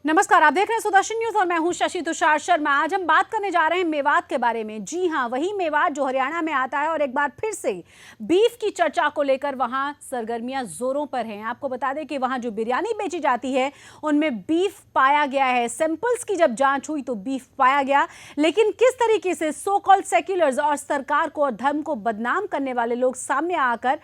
नमस्कार, आप देख रहे हैं सुदर्शन न्यूज और मैं हूं शशि तुषार शर्मा। आज हम बात करने जा रहे हैं मेवात के बारे में। जी हां, वही मेवात जो हरियाणा में आता है और एक बार फिर से बीफ की चर्चा को लेकर वहां सरगर्मियां जोरों पर हैं। आपको बता दें कि वहां जो बिरयानी बेची जाती है उनमें बीफ पाया गया है। सैंपल्स की जब जांच हुई तो बीफ पाया गया, लेकिन किस तरीके से सो कॉल्ड सेक्युलर्स और सरकार को और धर्म को बदनाम करने वाले लोग सामने आकर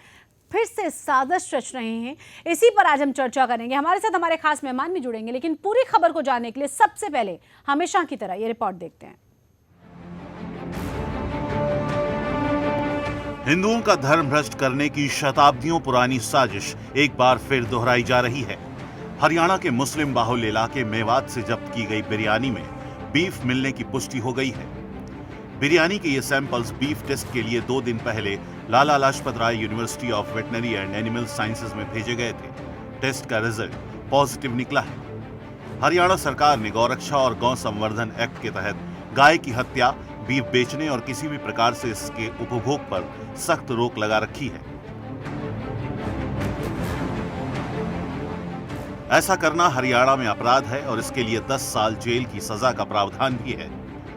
फिर से साजिश रच रहे हैं, इसी पर आज हम चर्चा करेंगे। हमारे साथ हमारे खास मेहमान भी जुड़ेंगे, लेकिन पूरी खबर को जानने के लिए सबसे पहले हमेशा की तरह ये रिपोर्ट देखते हैं। हिंदुओं का धर्म भ्रष्ट करने की शताब्दियों पुरानी साजिश एक बार फिर दोहराई जा रही है। हरियाणा के मुस्लिम बाहुल्य इलाके मेवात से जब्त की गई बिरयानी में बीफ मिलने की पुष्टि हो गई है। बिरयानी के ये सैंपल्स बीफ टेस्ट के लिए 2 दिन पहले Lala Lajpat Rai university of veterinary and animal sciences में भेजे गए थे। टेस्ट का रिजल्ट पॉजिटिव निकला है। हरियाणा सरकार ने गौरक्षा और गौ संवर्धन एक्ट के तहत गाय की हत्या, बीफ बेचने और किसी भी प्रकार से इसके उपभोग पर सख्त रोक लगा रखी है। ऐसा करना हरियाणा में अपराध है और इसके लिए 10 साल जेल की सजा का प्रावधान भी है।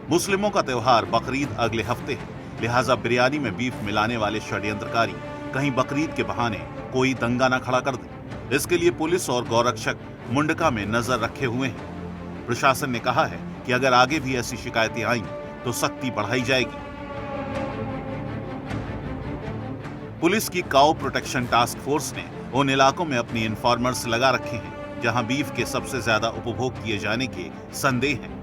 मुस्लिमों का त्योहार बकरीद अगले हफ्ते है, लिहाजा बिरयानी में बीफ मिलाने वाले षड्यंत्रकारी कहीं बकरीद के बहाने कोई दंगा न खड़ा कर दे। इसके लिए पुलिस और गौरक्षक मुंडका में नजर रखे हुए हैं। प्रशासन ने कहा है कि अगर आगे भी ऐसी शिकायतें आईं तो सख्ती बढ़ाई जाएगी। पुलिस की काऊ प्रोटेक्शन टास्क फोर्स ने उन इलाकों में अपनी इन्फॉर्मर्स लगा रखे हैं जहां बीफ के सबसे ज्यादा उपभोग किए जाने के संदेह हैं।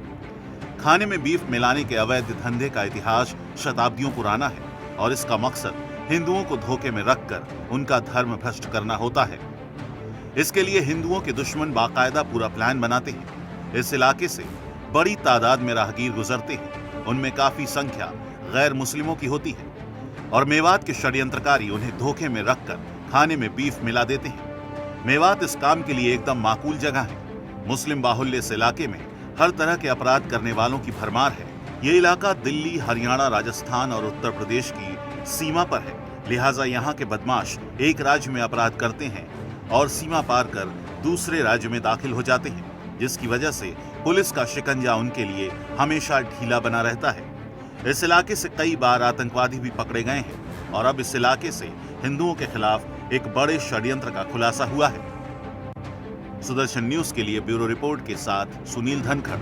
खाने में बीफ मिलाने के अवैध धंधे का इतिहास शताब्दियों पुराना है और इसका मकसद हिंदुओं को धोखे में रखकर उनका धर्म भ्रष्ट करना होता है। इसके लिए हिंदुओं के दुश्मन बाकायदा पूरा प्लान बनाते हैं। इस इलाके से बड़ी तादाद में राहगीर गुजरते हैं, उनमें काफी संख्या गैर मुस्लिमों की होती है और मेवात के षड्यंत्रकारी उन्हें धोखे में रखकर खाने में बीफ मिला देते हैं। मेवात इस काम के लिए एकदम माकूल जगह है। मुस्लिम बाहुल्य इस इलाके में हर तरह के अपराध करने वालों की भरमार है। ये इलाका दिल्ली, हरियाणा, राजस्थान और उत्तर प्रदेश की सीमा पर है, लिहाजा यहाँ के बदमाश एक राज्य में अपराध करते हैं और सीमा पार कर दूसरे राज्य में दाखिल हो जाते हैं, जिसकी वजह से पुलिस का शिकंजा उनके लिए हमेशा ढीला बना रहता है। इस इलाके से कई बार आतंकवादी भी पकड़े गए हैं और अब इस इलाके से हिंदुओं के खिलाफ एक बड़े षड्यंत्र का खुलासा हुआ है। सुदर्शन न्यूज के लिए ब्यूरो रिपोर्ट के साथ सुनील धनखड़।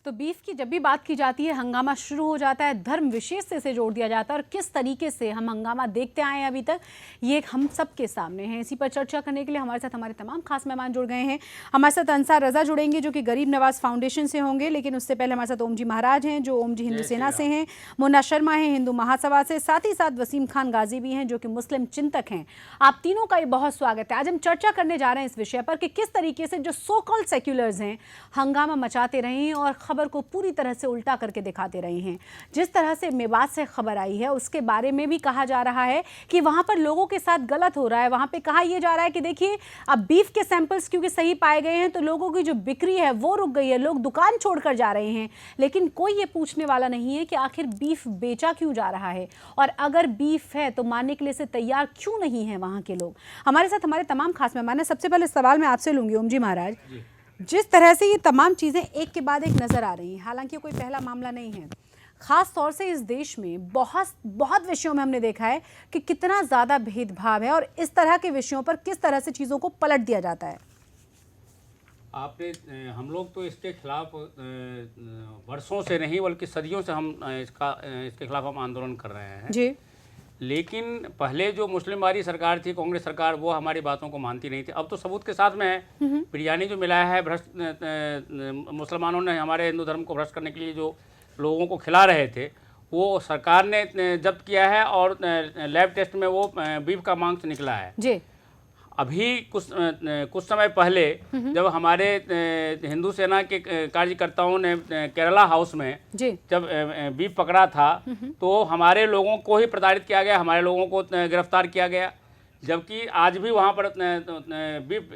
तो बीफ की जब भी बात की जाती है हंगामा शुरू हो जाता है, धर्म विशेष से इसे जोड़ दिया जाता है और किस तरीके से हम हंगामा देखते आए हैं अभी तक, ये हम सबके सामने है। इसी पर चर्चा करने के लिए हमारे साथ हमारे तमाम खास मेहमान जुड़ गए हैं। हमारे साथ अंसार रजा जुड़ेंगे जो कि गरीब नवाज फाउंडेशन से होंगे, लेकिन उससे पहले हमारे साथ ओम जी महाराज हैं जो ओम जी हिंदू सेना से हैं, मुन्ना शर्मा है हिंदू महासभा से, साथ ही साथ वसीम खान गाजी भी हैं जो कि मुस्लिम चिंतक हैं। आप तीनों का ये बहुत स्वागत है। आज हम चर्चा करने जा रहे हैं इस विषय पर कि किस तरीके से जो सो कॉल्ड सेक्युलर्स हैं हंगामा मचाते रहे हैं और खबर को पूरी तरह से उल्टा करके दिखाते रहे हैं। जिस तरह से मेवात से खबर आई है उसके बारे में भी कहा जा रहा है कि वहां पर लोगों के साथ गलत हो रहा है। वहां पे कहा यह जा रहा है कि देखिए अब बीफ के सैंपल्स क्योंकि सही पाए गए हैं तो लोगों की जो बिक्री है वो रुक गई है, लोग दुकान छोड़कर जा रहे हैं, लेकिन कोई ये पूछने वाला नहीं है कि आखिर बीफ बेचा क्यों जा रहा है और अगर बीफ है तो मानने के लिए से तैयार क्यों नहीं है वहां के लोग। हमारे साथ हमारे तमाम खास मेहमान हैं। सबसे पहले सवाल मैं आपसे लूंगी ओम जी महाराज, जिस तरह से ये तमाम चीज़ें एक के बाद एक नज़र आ रही हैं, हालांकि कोई पहला मामला नहीं है, ख़ास तौर से इस देश में बहुत विषयों में हमने देखा है कि कितना ज़्यादा भेदभाव है और इस तरह के विषयों पर किस तरह से चीज़ों को पलट दिया जाता है। हम लोग तो इसके खिलाफ वर्षों से नहीं बल्कि सदियों से हम इसके खिलाफ हम आंदोलन कर रहे हैं जी। लेकिन पहले जो मुस्लिम वाली सरकार थी, कांग्रेस सरकार, वो हमारी बातों को मानती नहीं थी। अब तो सबूत के साथ में है, बिरयानी जो मिला है भ्रष्ट मुसलमानों ने हमारे हिंदू धर्म को भ्रष्ट करने के लिए जो लोगों को खिला रहे थे वो सरकार ने जब्त किया है और लैब टेस्ट में वो बीफ का मांस निकला है जी। अभी कुछ समय पहले जब हमारे हिंदू सेना के कार्यकर्ताओं ने केरला हाउस में जब बीफ पकड़ा था तो हमारे लोगों को ही प्रताड़ित किया गया, हमारे लोगों को गिरफ्तार किया गया, जबकि आज भी वहाँ पर बीफ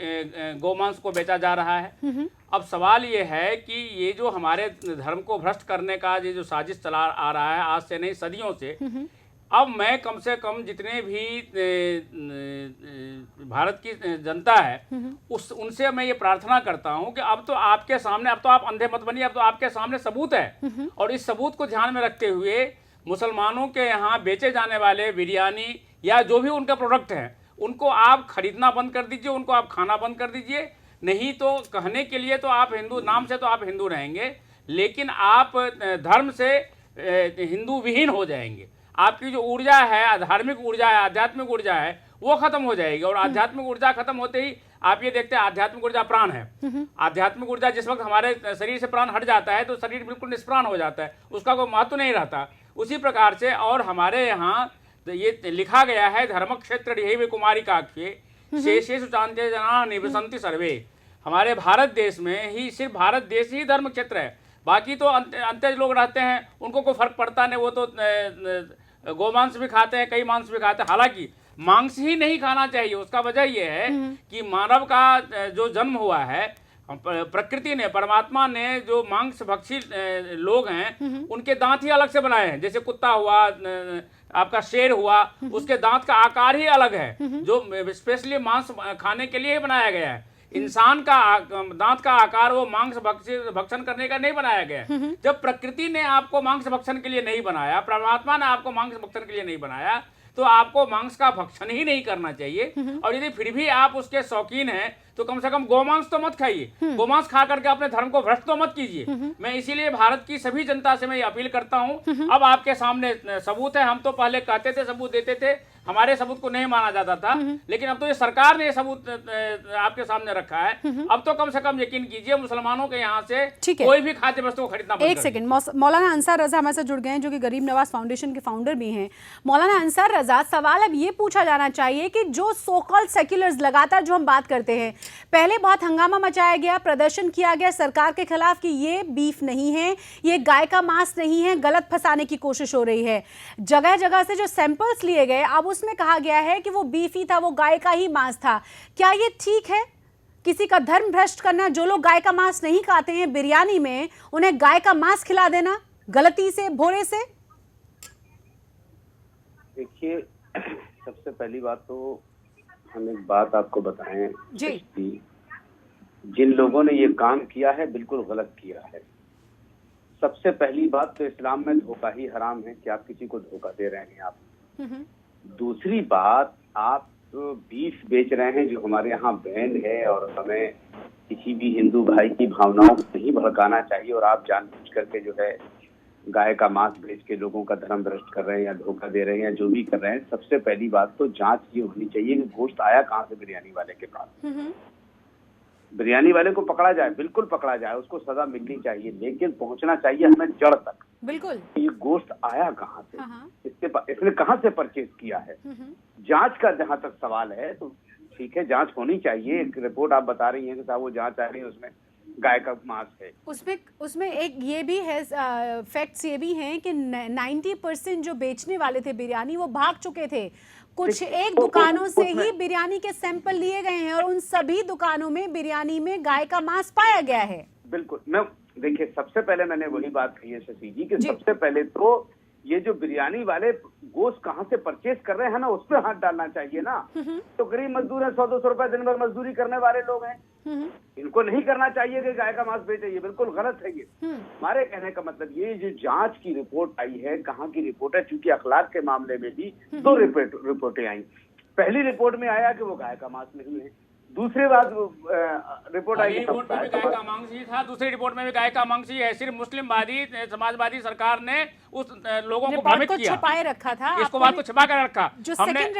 गोमांस को बेचा जा रहा है। अब सवाल ये है कि ये जो हमारे धर्म को भ्रष्ट करने का ये जो साजिश चला आ रहा है आज से नहीं सदियों से, अब मैं कम से कम जितने भी भारत की जनता है उनसे मैं ये प्रार्थना करता हूं कि अब तो आपके सामने, अब तो आप अंधे मत बनिए, अब तो आपके सामने सबूत है, और इस सबूत को ध्यान में रखते हुए मुसलमानों के यहाँ बेचे जाने वाले बिरयानी या जो भी उनका प्रोडक्ट है उनको आप खरीदना बंद कर दीजिए, उनको आप खाना बंद कर दीजिए। नहीं तो कहने के लिए तो आप हिंदू, नाम से तो आप हिंदू रहेंगे, लेकिन आप धर्म से हिंदू विहीन हो जाएंगे। आपकी जो ऊर्जा है, धार्मिक ऊर्जा है, आध्यात्मिक ऊर्जा है, वो खत्म हो जाएगी। और आध्यात्मिक ऊर्जा खत्म होते ही आप ये देखते हैं, आध्यात्मिक ऊर्जा प्राण है। आध्यात्मिक ऊर्जा जिस वक्त हमारे शरीर से प्राण हट जाता है तो शरीर बिल्कुल निष्प्राण हो जाता है, उसका कोई महत्व नहीं रहता। उसी प्रकार से और हमारे यहाँ तो ये लिखा गया है, धर्म क्षेत्र ढेव कुमारी काक्ष्ये शेषेषु चांते जना निवसंति सर्वे। हमारे भारत देश में ही, सिर्फ भारत देश ही धर्म क्षेत्र है, बाकी तो अंत्यज लोग रहते हैं, उनको कोई फर्क पड़ता नहीं, वो तो गोमांस भी खाते हैं, कई मांस भी खाते हैं। हालांकि मांस ही नहीं खाना चाहिए, उसका वजह यह है कि मानव का जो जन्म हुआ है, प्रकृति ने, परमात्मा ने जो मांस भक्षी लोग हैं उनके दांत ही अलग से बनाए हैं। जैसे कुत्ता हुआ, आपका शेर हुआ, उसके दांत का आकार ही अलग है, जो स्पेशली मांस खाने के लिए ही बनाया गया है। इंसान का दांत का आकार वो मांस भक्षण करने का नहीं बनाया गया है। जब प्रकृति ने आपको मांस भक्षण के लिए नहीं बनाया, परमात्मा ने आपको मांस भक्षण के लिए नहीं बनाया, तो आपको मांस का भक्षण ही नहीं करना चाहिए। और यदि फिर भी आप उसके शौकीन हैं तो कम से कम गोमांस तो मत खाइए, गोमांस खा करके अपने धर्म को भ्रष्ट तो मत कीजिए। मैं इसीलिए भारत की सभी जनता से मैं ये अपील करता हूं, अब आपके सामने सबूत है। हम तो पहले कहते थे, सबूत देते थे, हमारे सबूत को नहीं माना जाता था, लेकिन अब तो ये सरकार ने सबूत आपके सामने रखा है। अब तो कम से कम यकीन कीजिए, मुसलमानों के यहाँ से कोई भी खाद्य वस्तु को खरीदना बंद कर दीजिए। एक सेकंड, मौलाना अंसार रजा हमारे साथ जुड़ गए हैं, जो कि गरीब नवाज फाउंडेशन के फाउंडर भी हैं। मौलाना अंसार रजा, सवाल अब ये पूछा जाना चाहिए कि जो सो कॉल्ड सेक्युलर्स, लगातार जो हम बात करते हैं, पहले बहुत हंगामा मचाया गया, प्रदर्शन किया गया सरकार के खिलाफ कि ये बीफ नहीं है, ये गाय का मांस नहीं है, गलत फंसाने की कोशिश हो रही है। जगह जगह से जो सैंपल्स लिए गए, अब उसमें कहा गया है कि वो बीफ ही था, वो गाय का ही मांस था। क्या ये ठीक है किसी का धर्म भ्रष्ट करना? जो लोग गाय का मांस नहीं खाते हैं, बिरयानी में उन्हें गाय का मांस खिला देना गलती से, भोरे से? देखिए, सबसे पहली बात तो हम एक बात आपको बताएं जी, कि जिन लोगों ने ये काम किया है बिल्कुल गलत किया है। सबसे पहली बात तो इस्लाम में धोखा ही हराम है कि आप किसी को धोखा दे रहे हैं आप। दूसरी बात, आप बीफ बेच रहे हैं जो हमारे यहाँ बैन है, और हमें किसी भी हिंदू भाई की भावनाओं को नहीं भड़काना चाहिए, और आप जानबूझ करके जो है गाय का मांस बेच के लोगों का धर्म भ्रष्ट कर रहे हैं या धोखा दे रहे हैं या जो भी कर रहे हैं। सबसे पहली बात तो जांच ये होनी चाहिए कि गोश्त आया कहाँ से बिरयानी वाले के पास। बिरयानी वाले को पकड़ा जाए, बिल्कुल पकड़ा जाए, उसको सजा मिलनी चाहिए, लेकिन पहुंचना चाहिए हमें जड़ तक। बिल्कुल, ये गोश्त आया कहाँ से, इसने कहाँ से परचेज किया है। जांच का जहां तक सवाल है तो ठीक है, जांच होनी चाहिए। एक रिपोर्ट आप बता रही हैं कि साहब वो जांच आ रही है, उसमें गाय का मांस है। उसमें एक ये भी है, फैक्ट्स ये भी हैं कि 90% जो बेचने वाले थे बिरयानी, वो भाग चुके थे। कुछ एक दुकानों से ही बिरयानी के सैंपल लिए गए हैं और उन सभी दुकानों में बिरयानी में गाय का मांस पाया गया है। बिल्कुल, मैं देखिए, सबसे पहले मैंने वही बात कही है शशि जी कि सबसे पहले तो ये जो बिरयानी वाले गोश्त कहाँ से परचेज कर रहे हैं ना, उस पर हाथ डालना चाहिए ना। तो गरीब मजदूर है, 100-200 रुपए दिन भर मजदूरी करने वाले लोग हैं, इनको नहीं करना चाहिए कि गाय का मांस बेचे, ये बिल्कुल गलत है। ये हमारे कहने का मतलब ये जो जांच की रिपोर्ट आई है, कहाँ की रिपोर्ट है, चूंकि अखलाक के मामले में भी 2 रिपोर्टें आई। पहली रिपोर्ट में आया कि वो गाय का मांस नहीं है, दूसरी बात रिपोर्ट आई रिपोर्ट में भी गाय का मांस ही था, दूसरी रिपोर्ट में भी गाय का मांस ही है। सिर्फ मुस्लिमवादी समाजवादी सरकार ने उस लोगों को भ्रमित किया, छुपाए रखा था, इसको बात को छिपा कर रखा।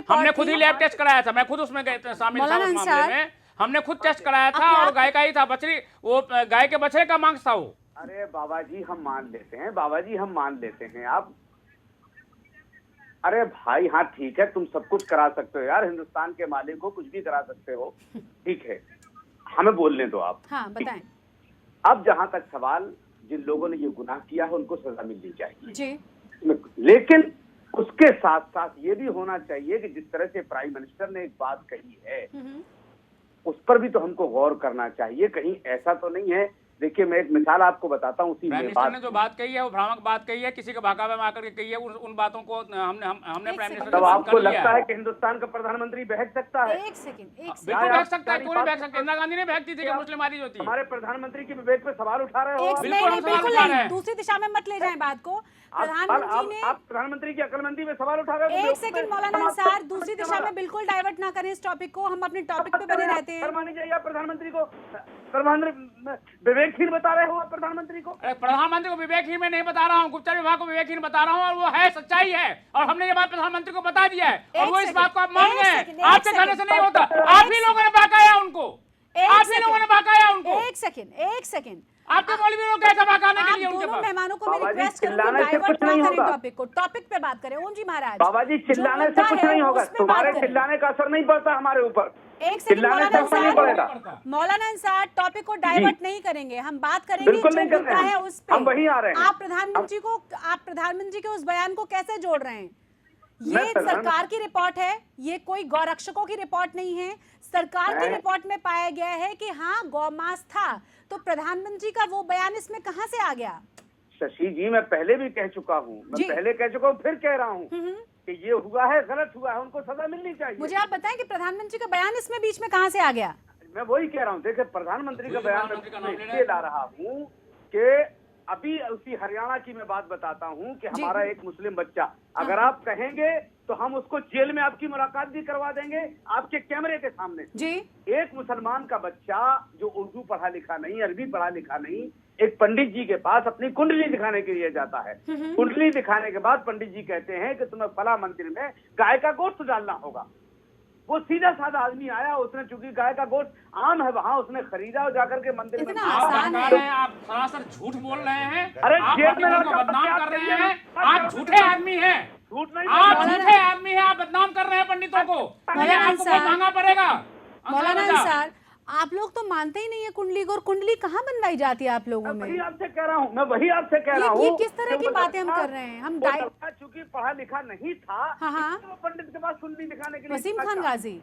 हमने खुद ही लैब टेस्ट कराया था, मैं खुद उसमें शामिल था उस मामले में, हमने खुद टेस्ट कराया था और गाय का ही था, बछड़ी, वो गाय के बछड़े का मांस था वो। अरे बाबा जी हम मान लेते हैं, बाबा जी हम मान लेते हैं। आप अरे भाई हाँ ठीक है, तुम सब कुछ करा सकते हो यार, हिंदुस्तान के मालिक को कुछ भी करा सकते हो, ठीक है, हमें बोलने दो आप। हाँ, बताएं। अब जहां तक सवाल, जिन लोगों ने ये गुनाह किया है उनको सजा मिलनी चाहिए जी, लेकिन उसके साथ साथ ये भी होना चाहिए कि जिस तरह से प्राइम मिनिस्टर ने एक बात कही है उस पर भी तो हमको गौर करना चाहिए। कहीं ऐसा तो नहीं है देखिए मैं एक मिसाल आपको बताता हूँ, उसी प्राइम में मिनिस्टर बात ने जो बात कही है वो भ्रामक बात कही है, किसी के बहकावे में आकर के कही है। उन बातों को हमने प्राइम मिनिस्टर तब से आपको कर लिया लगता है कि हिंदुस्तान का प्रधानमंत्री बहक सकता है? एक सेकंड बिल्कुल आप बहक सकता है, सारी क्यों नहीं बात- बहक सकता? इंदिरा गांधी ने बहकती थी कि मुस्लिम जो थी। हमारे प्रधानमंत्री की विवेक पे सवाल उठा रहे हो आप? बिल्कुल हम सवाल बिल्कुल उठा रहे नहीं, हैं। दूसरी दिशा में मत ले जाएं बात को। प्रधानमंत्री ने आप प्रधानमंत्री की अक्लमंदी में सवाल उठा रहे हो? एक सेकंड मौलाना अंसार, दूसरी दिशा में बिल्कुल डाइवर्ट ना करें इस टॉपिक को, हम अपने टॉपिक पे बने रहते हैं। मानी जाइए, आप प्रधानमंत्री को प्रधानमंत्री विवेकहीन बता रहे हो आप प्रधानमंत्री को? अरे प्रधानमंत्री को विवेकहीन मैं नहीं बता रहा हूँ, गुप्तचर विभाग को विवेकहीन बता रहा हूँ, और वो है सच्चाई है, और हमने ये बात प्रधानमंत्री को बता दिया है, और वो इस बात को आप मान गए। आपके कहने से नहीं होता, आप ही लोगों ने बहकाया उनको, आप ही लोगों ने बहकाया उनको। एक सेकंड आपके मौलवी लोग कैसे बहकाने के लिए उनके दोनों पास? मेहमानों को मैं बाबा जी, रिक्वेस्ट करूंगी चिल्लाने से डाइवर्ट कुछ ना नहीं करें होगा। टॉपिक को, टॉपिक पे बात करें। ओम जी महाराज, बाबा जी, चिल्लाने से कुछ नहीं होगा, तुम्हारे चिल्लाने का असर नहीं पड़ता हमारे ऊपर। एक सेकंड चिल्लाने से असर नहीं पड़ेगा। मौलाना अंसार, टॉपिक को डाइवर्ट नहीं करेंगे, हम बात करेंगे बिल्कुल जो नहीं कर मुद्दा रहे हैं। है उस पे। हम वहीं आ रहे हैं। आप प्रधानमंत्री के उस बयान को कैसे जोड़ रहे हैं? ये मैं सरकार की रिपोर्ट है, ये कोई गौरक्षकों की रिपोर्ट नहीं है। सरकार की रिपोर्ट में पाया गया है कि हाँ गौमांस था, तो प्रधानमंत्री का वो बयान इसमें कहां से आ गया? शशि जी, मैं पहले भी कह चुका हूँ, मैं पहले कह चुका हूँ, फिर कह रहा हूँ कि ये हुआ है, गलत हुआ है, उनको सजा मिलनी चाहिए। मुझे आप बताएं कि प्रधानमंत्री का बयान इसमें बीच में कहां से आ गया? मैं वही कह रहा हूँ, देखिए प्रधानमंत्री का बयान मैं इसलिए ला रहा हूँ कि अभी उसी हरियाणा की मैं बात बताता हूँ कि हमारा एक मुस्लिम बच्चा, अगर आप कहेंगे तो हम उसको जेल में आपकी मुलाकात भी करवा देंगे आपके कैमरे के सामने जी। एक मुसलमान का बच्चा जो उर्दू पढ़ा लिखा नहीं, अरबी पढ़ा लिखा नहीं, एक पंडित जी के पास अपनी कुंडली दिखाने के लिए जाता है। कुंडली दिखाने के बाद पंडित जी कहते हैं कि तुम्हें फला मंदिर में गाय का गोश्त डालना होगा। वो सीधा साधा आदमी आया, उसने चूंकि गाय का गोश्त आम है वहाँ, उसने खरीदा और जाकर के मंदिर में। इतना आसान है। आप सरासर झूठ बोल रहे हैं, अरे आप जेल में पंडितों को बदनाम कर रहे हैं, आप झूठे आदमी हैं, झूठ नहीं आप बोल रहा। झूठे आदमी हैं, आप बदनाम कर रहे हैं पंडितों को, ये आपको बहुत महंगा पड़ेगा। मौलाना अंसार, आप लोग तो मानते ही नहीं है कुंडली को, और कुंडली कहाँ बनवाई जाती है आप लोगों में? वही आपसे कह रहा हूँ, मैं वही आपसे कह रहा हूँ। ये किस तरह की बातें हम कर रहे हैं? हम चूंकि पढ़ा लिखा नहीं था, हाँ। तो पंडित के पास कुंडली दिखाने के लिए वसीम खान गाजी,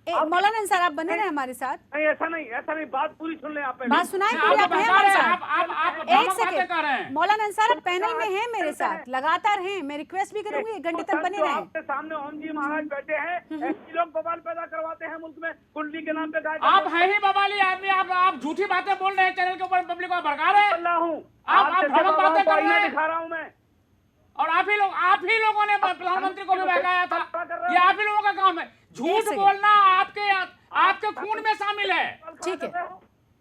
मौलाना अंसार आप बने रहे हमारे साथ। नहीं, ऐसा नहीं, बात पूरी सुन ले आप। बात सुनाए आप पूरी, आप हैं हमारे साथ। आप एक बातें कर रहे सेकंड हैं। मौलाना अंसार, आप पैनल में हैं मेरे साथ, लगातार हैं, मैं रिक्वेस्ट भी करूंगी 1 घंटे तक बने रहें। आपके सामने ओम जी महाराज बैठे हैं, ऐसे लोग बवाल पैदा करवाते हैं मुल्क में कुंडली के नाम पे। गाय आप है ही बवाली आदमी, आप झूठी बातें बोल रहे हैं, चैनल के ऊपर पब्लिक को भड़का रहे हैं। हूँ, आप भ्रामक बातें कर रहे हैं, दिखा रहा हूँ मैं। और आप ही लोगों ने प्रधानमंत्री को भी बहकाया था। ये आप ही लोगों का काम है, झूठ बोलना आपके खून में शामिल है।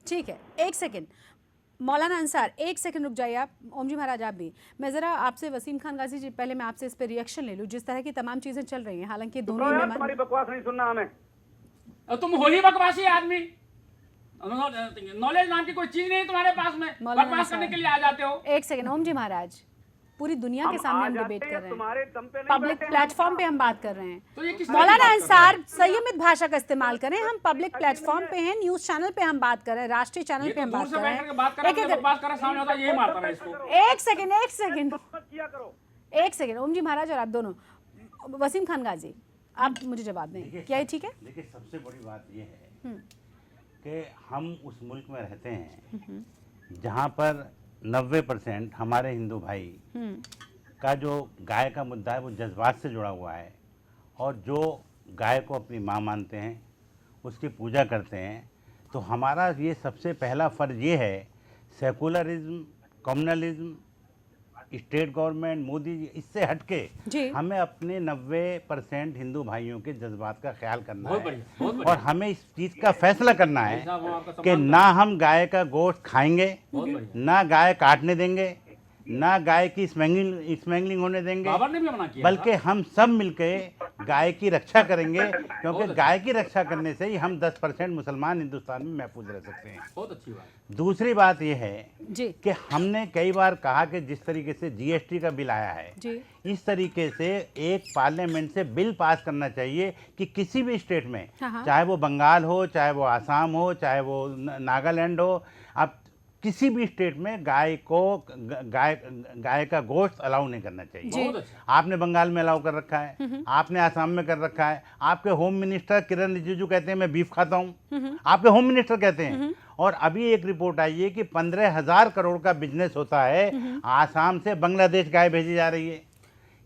ठीक है, 1 सेकंड मौलाना अंसार, 1 सेकंड रुक जाइए आप। ओम जी महाराज आप भी, मैं जरा आपसे वसीम खान गाजी जी, पहले मैं आपसे इस पे रिएक्शन ले लूं, जिस तरह की तमाम चीजें चल रही हैं। हालांकि दोनों तुम्हारी बकवास नहीं सुनना हमें। तुम हो ही बकवासी आदमी, नॉलेज नाम की कोई चीज नहीं तुम्हारे पास में, बकवास करने के लिए आ जाते हो। 1 सेकंड ओम जी महाराज, पूरी दुनिया के सामने हम डिबेट कर रहे हैं, हैं, पब्लिक प्लेटफॉर्म पे हम बात कर रहे हैं। तो ये किस मौलाना अंसार, संयमित भाषा का इस्तेमाल करें, हम पब्लिक प्लेटफॉर्म पे हैं, न्यूज चैनल पे हम बात कर रहे हैं, राष्ट्रीय चैनल पे हम बात कर रहे हैं। एक सेकंड ओम जी महाराज और आप दोनों, वसीम खान गाजी आप मुझे जवाब दें, क्या ये ठीक है? देखिए, सबसे बड़ी बात ये है कि हम उस मुल्क में रहते हैं जहाँ पर 90% हमारे हिंदू भाई का जो गाय का मुद्दा है वो जज्बात से जुड़ा हुआ है, और जो गाय को अपनी माँ मानते हैं, उसकी पूजा करते हैं। तो हमारा ये सबसे पहला फ़र्ज ये है, secularism, communalism, state government, Modi ji, इससे हटके हमें अपने 90% हिंदू भाइयों के जज्बात का ख्याल करना है, और हमें इस चीज़ का फैसला करना है कि ना हम गाय का गोश्त खाएंगे, ना गाय काटने देंगे, ना गाय की स्मगलिंग होने देंगे, बल्कि हम सब मिलके गाय की रक्षा करेंगे, क्योंकि गाय की रक्षा करने से ही हम 10% मुसलमान हिंदुस्तान में महफूज रह सकते हैं। बहुत अच्छी बात। दूसरी बात यह है कि हमने कई बार कहा कि जिस तरीके से जीएसटी का बिल आया है, इस तरीके से एक पार्लियामेंट से बिल पास करना चाहिए कि किसी भी स्टेट में, चाहे वो बंगाल हो, चाहे वो आसाम हो, चाहे वो नागालैंड हो, अब किसी भी स्टेट में गाय का गोश्त अलाउ नहीं करना चाहिए। बहुत अच्छा। आपने बंगाल में अलाउ कर रखा है, आपने आसाम में कर रखा है, आपके होम मिनिस्टर किरण रिजिजू कहते हैं मैं बीफ खाता हूं, आपके होम मिनिस्टर कहते हैं। और अभी एक रिपोर्ट आई है कि 15,000 करोड़ का बिजनेस होता है, आसाम से बांग्लादेश गाय भेजी जा रही है।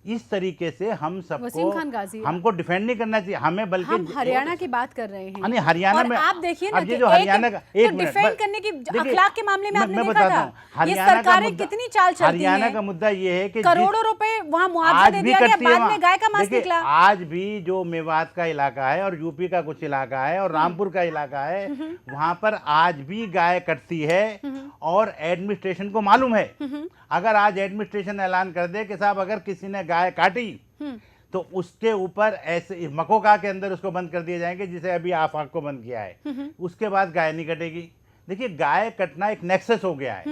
इस तरीके से हम वसीम सबको खान गाजी, हमको डिफेंड नहीं करना चाहिए, हमें बल्कि हम हरियाणा की बात कर रहे हैं। नहीं, हरियाणा और में आप देखिए ना अब कि ये जो हरियाणा का तो एक मिनट, डिफेंड करने की देखिए, अखलाक के मामले में आपने मैं देखा बताता था हूं, ये हरियाणा का सरकारें मुद्दा- कितनी चाल चलती हरियाणा हैं। का मुद्दा ये है कि करोड़ों रुपए वहां मुआवजा आज दे भी दिया गया, करती है बाद वहाँ। में गाय का मांस देखिए, निकला। आज भी जो मेवात का इलाका है और यूपी का कुछ इलाका है और रामपुर का इलाका है, वहां पर आज भी गाय कटती है और एडमिनिस्ट्रेशन को मालूम है। अगर आज एडमिनिस्ट्रेशन ऐलान कर दे कि साहब अगर किसी ने गाय काटी तो उसके ऊपर ऐसे मकोका के अंदर उसको बंद कर दिए जाएंगे, जिसे अभी आफाक को बंद किया है, उसके बाद गाय नहीं कटेगी। देखिए, गाय कटना एक नेक्सस हो गया है।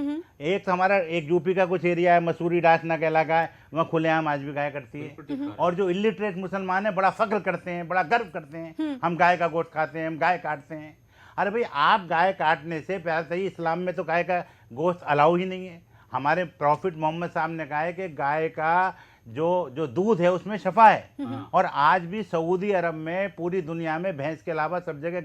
एक तो हमारा एक यूपी का कुछ एरिया है, मसूरी डासना का इलाका है, वहाँ खुलेआम आज भी गाय कटती है। और जो इलिटरेट मुसलमान है बड़ा फख्र करते हैं, बड़ा गर्व करते हैं, हम गाय का गोश्त खाते हैं, हम गाय काटते हैं। अरे भाई, आप गाय काटने से पहले सही इस्लाम में तो गाय का गोश्त अलाउ ही नहीं है। हमारे प्रॉफिट मोहम्मद साहब ने कहा है कि गाय का जो दूध है उसमें शफा है। और आज भी सऊदी अरब में पूरी दुनिया में भैंस के अलावा सब जगह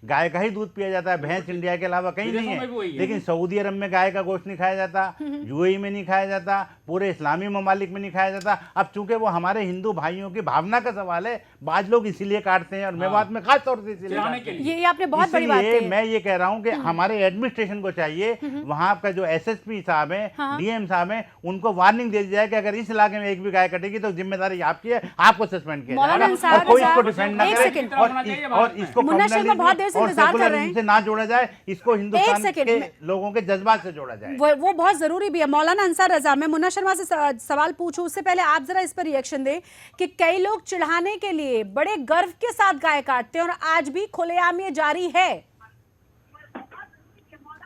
गाय का ही दूध पिया जाता है। भैंस इंडिया के अलावा कहीं नहीं है। लेकिन सऊदी अरब में गाय का गोश्त नहीं खाया जाता, यूएई में नहीं खाया जाता, पूरे इस्लामी ममालिक में नहीं खाया जाता। अब चूंकि वो हमारे हिंदू भाइयों की भावना का सवाल है, बाज लोग इसीलिए काटते हैं और मेवात में खास तौर से इसीलिए काटते हैं। ये आपने बहुत बड़ी बात इसलिए कही। मैं ये कह रहा हूँ कि हमारे एडमिनिस्ट्रेशन को चाहिए, वहां का जो एसएसपी साहब है, डीएम साहब है, उनको वार्निंग दे दी जाए कि अगर इस इलाके में एक भी गाय कटेगी तो जिम्मेदारी आपकी है, आपको सस्पेंड किया मौलाना जाएगा। अंसार और कोई इसको साहब, डिफेंड ना एक करे सेकंड। और इसको मुन्ना शर्मा बहुत देर से और इंतजार कर रहे हैं। सेकुलरिज्म से ना जोड़ा जाए, इसको हिंदुस्तान सेकंड, के लोगों के जज्बात से जोड़ा जाए। वो बहुत जरूरी भी है। मौलाना अंसार रजा, मैं मुन्ना शर्मा से सवाल पूछूं उससे पहले आप जरा इस पर रिएक्शन दें कि कई लोग चिढ़ाने के लिए बड़े गर्व के साथ गाय काटते हैं और आज भी खुलेआम ये जारी है।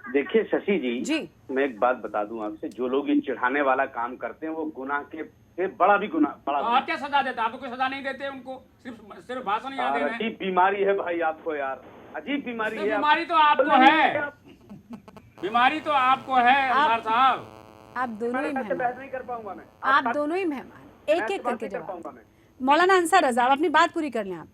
देखिए शशि जी। जी, मैं एक बात बता दूं आपसे, जो लोग ये चिढ़ाने वाला काम करते हैं वो गुनाह के से बड़ा भी गुनाह, बड़ा तो आप क्या सजा देते हैं? आपको कोई सजा नहीं देते उनको, सिर्फ भाषण यहाँ दे रहे हैं। अजीब बीमारी है भाई आपको यार, अजीब बीमारी है। बीमारी तो आपको है, बीमारी तो आपको है अंसार साहब। आप दोनों ही बहस मेहमान, नहीं कर पाऊंगा मैं। आप दोनों ही मेहमान, एक एक करके कर जवाब। पाऊंगा मैं। मौलाना अंसार रजा, अपनी बात पूरी कर लें आप।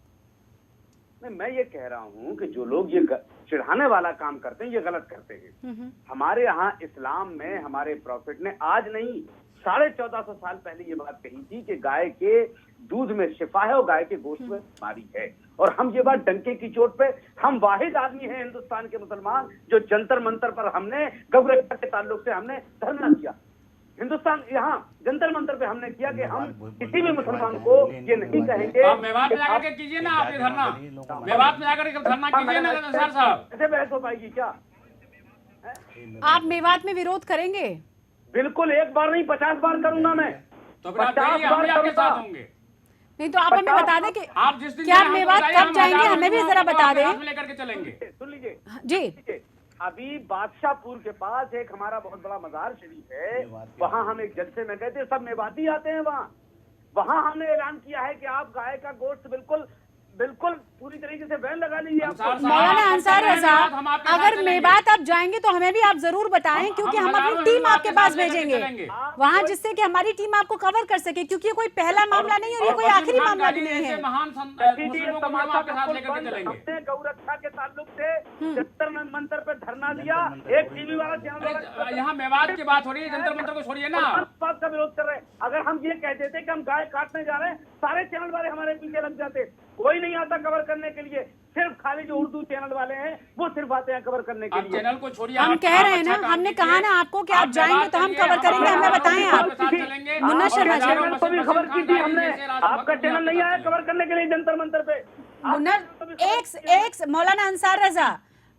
नहीं, मैं ये कह रहा हूँ कि जो लोग ये चिढ़ाने वाला काम करते हैं ये गलत करते हैं। हमारे यहाँ इस्लाम में हमारे प्रॉफिट ने आज नहीं 1450 साल पहले ये बात कही थी कि गाय के दूध में शिफा है और गाय के गोश्त में बीमारी है। और हम ये बात डंके की चोट पे, हम वाहिद आदमी हैं हिंदुस्तान के मुसलमान जो जंतर मंतर पर हमने गौरक्षा के ताल्लुक से हमने धरना किया। हिंदुस्तान यहाँ जंतर मंतर पे हमने किया कि हम किसी भी मुसलमान को ये नहीं कहेंगे। आप मेवात में जाकर के कीजिए ना, आप ये धरना मेवात में जाकर के धरना कीजिए ना अंसार साहब। कैसे बहस हो पाएगी क्या? आप मेवात में विरोध करेंगे? बिल्कुल, एक बार नहीं 50 बार करूंगा मैं। तो फिर आप 50 जाइए, हम भी बार आपके करूंगा। साथ होंगे। नहीं तो आप हमें बता दें कि आप जिस दिन क्या आप जाएं, मेवात हमको कब बताइए, जाएंगे, हम हमें भी आपको जरा बता आपके दें। साथ में लेकर के चलेंगे। सुन लीजिए जी। अभी बादशाहपुर के पास एक हमारा बहुत बड़ा मजार शरीफ है, वहाँ हम एक जलसे में गए थे, सब मेवाती आते हैं वहाँ हमने ऐलान किया है कि आप गाय का गोश्त बिल्कुल पूरी तरीके से बैन लगा लीजिए। मौलाना अंसार रजा, अगर मेवात आप जाएंगे तो हमें भी आप जरूर बताएं, क्योंकि हम अपनी टीम आपके पास भेजेंगे वहाँ, जिससे कि हमारी टीम आपको कवर कर सके, क्योंकि ये कोई पहला मामला नहीं और ये कोई आखिरी मामला भी नहीं है। महान मुस्लिमों को भी हम आपके साथ लेकर के चलेंगे। हमने गौरक्षा के ताल्लुक से जंतर मंतर पे धरना दिया, एक टीवी वाला चैनल यहाँ मेवात की बात हो रही है, जंतर मंतर को छोड़िए ना। बात का विरोध कर रहे हैं। अगर हम ये कहते थे कि हम गाय काटने जा रहे हैं, सारे चैनल वाले हमारे पीछे लग जाते। कोई नहीं आता कवर करने के लिए, सिर्फ खाली जो उर्दू चैनल वाले हैं वो सिर्फ आते हैं कवर करने के आप लिए। चैनल को छोड़िए, हम कह रहे हैं ना, हमने कहा ना आपको कि आप जाएंगे तो हम कवर करेंगे, हमें बताएं आप। मुन्ना शर्मा जी, चैनल को भी खबर की थी हमने, आपका चैनल नहीं आया कवर करने के लिए जंतर मंतर पे। मुन्ना एक मौलाना अंसार रजा,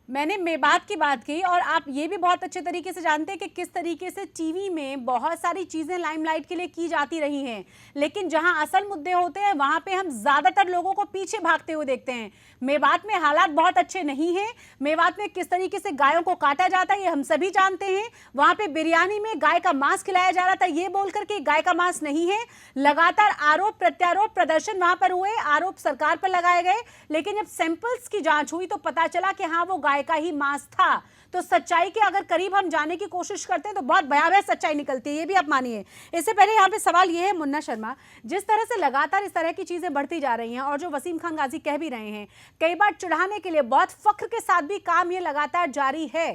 मैंने मेवात की बात की और आप ये भी बहुत अच्छे तरीके से जानते हैं कि किस तरीके से टीवी में बहुत सारी चीजें लाइमलाइट के लिए की जाती रही हैं, लेकिन जहां असल मुद्दे होते हैं वहां पे हम ज्यादातर लोगों को पीछे भागते हुए देखते हैं। मेवात में हालात बहुत अच्छे नहीं हैं। मेवात में किस तरीके से गायों को काटा जाता है ये हम सभी जानते हैं। वहां पे बिरयानी में गाय का मांस खिलाया जा रहा था, ये बोलकर के गाय का मांस नहीं है। लगातार आरोप प्रत्यारोप प्रदर्शन वहां पर हुए, आरोप सरकार पर लगाए गए, लेकिन जब सैंपल्स की जांच हुई तो पता चला कि हाँ वो गाय गाय का ही मांस था। तो सच्चाई के अगर करीब हम जाने की कोशिश करते हैं तो बहुत भयावह सच्चाई निकलती है, ये भी आप मानिए। इससे पहले यहाँ पे सवाल ये है मुन्ना शर्मा, जिस तरह से लगातार इस तरह की चीजें बढ़ती जा रही हैं और जो वसीम खान गाजी कह भी रहे हैं, कई बार चिढ़ाने के लिए बहुत फख्र के साथ भी काम ये लगातार जारी है।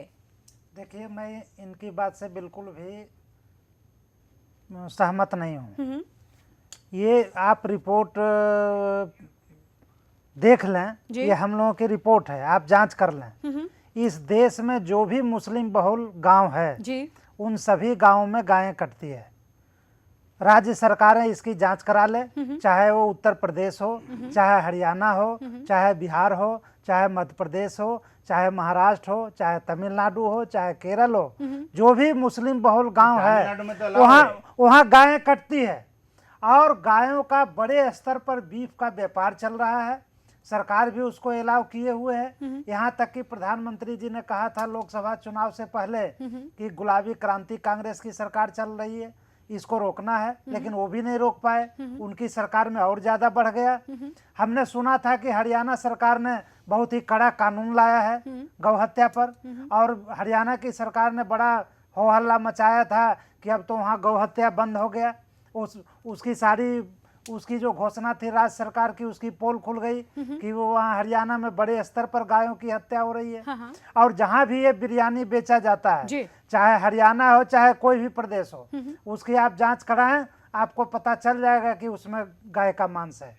देखिए, मैं इनकी बात से बिल्कुल भी सहमत नहीं हूँ। ये आप रिपोर्ट देख लें, ये हम लोगों की रिपोर्ट है, आप जांच कर लें। इस देश में जो भी मुस्लिम बहुल गांव है जी, उन सभी गांवों में गायें कटती है। राज्य सरकारें इसकी जांच करा ले, चाहे वो उत्तर प्रदेश हो, चाहे हरियाणा हो, चाहे बिहार हो, चाहे मध्य प्रदेश हो, चाहे महाराष्ट्र हो, चाहे तमिलनाडु हो, चाहे केरल हो, जो भी मुस्लिम बहुल गांव है वहाँ गायें कटती है। और गायों का बड़े स्तर पर बीफ का व्यापार चल रहा है, सरकार भी उसको अलाउ किए हुए है। यहाँ तक कि प्रधानमंत्री जी ने कहा था लोकसभा चुनाव से पहले कि गुलाबी क्रांति कांग्रेस की सरकार चल रही है, इसको रोकना है, लेकिन वो भी नहीं रोक पाए। उनकी सरकार में और ज्यादा बढ़ गया। हमने सुना था कि हरियाणा सरकार ने बहुत ही कड़ा कानून लाया है गौ हत्या पर, और हरियाणा की सरकार ने बड़ा हो हल्ला मचाया था कि अब तो वहाँ गौ हत्या बंद हो गया। उसकी जो घोषणा थी राज्य सरकार की, उसकी पोल खुल गई कि वो वहाँ हरियाणा में बड़े स्तर पर गायों की हत्या हो रही है। और जहाँ भी ये बिरयानी बेचा जाता है, चाहे हरियाणा हो चाहे कोई भी प्रदेश हो, उसकी आप जांच कराएं, आपको पता चल जाएगा कि उसमें गाय का मांस है।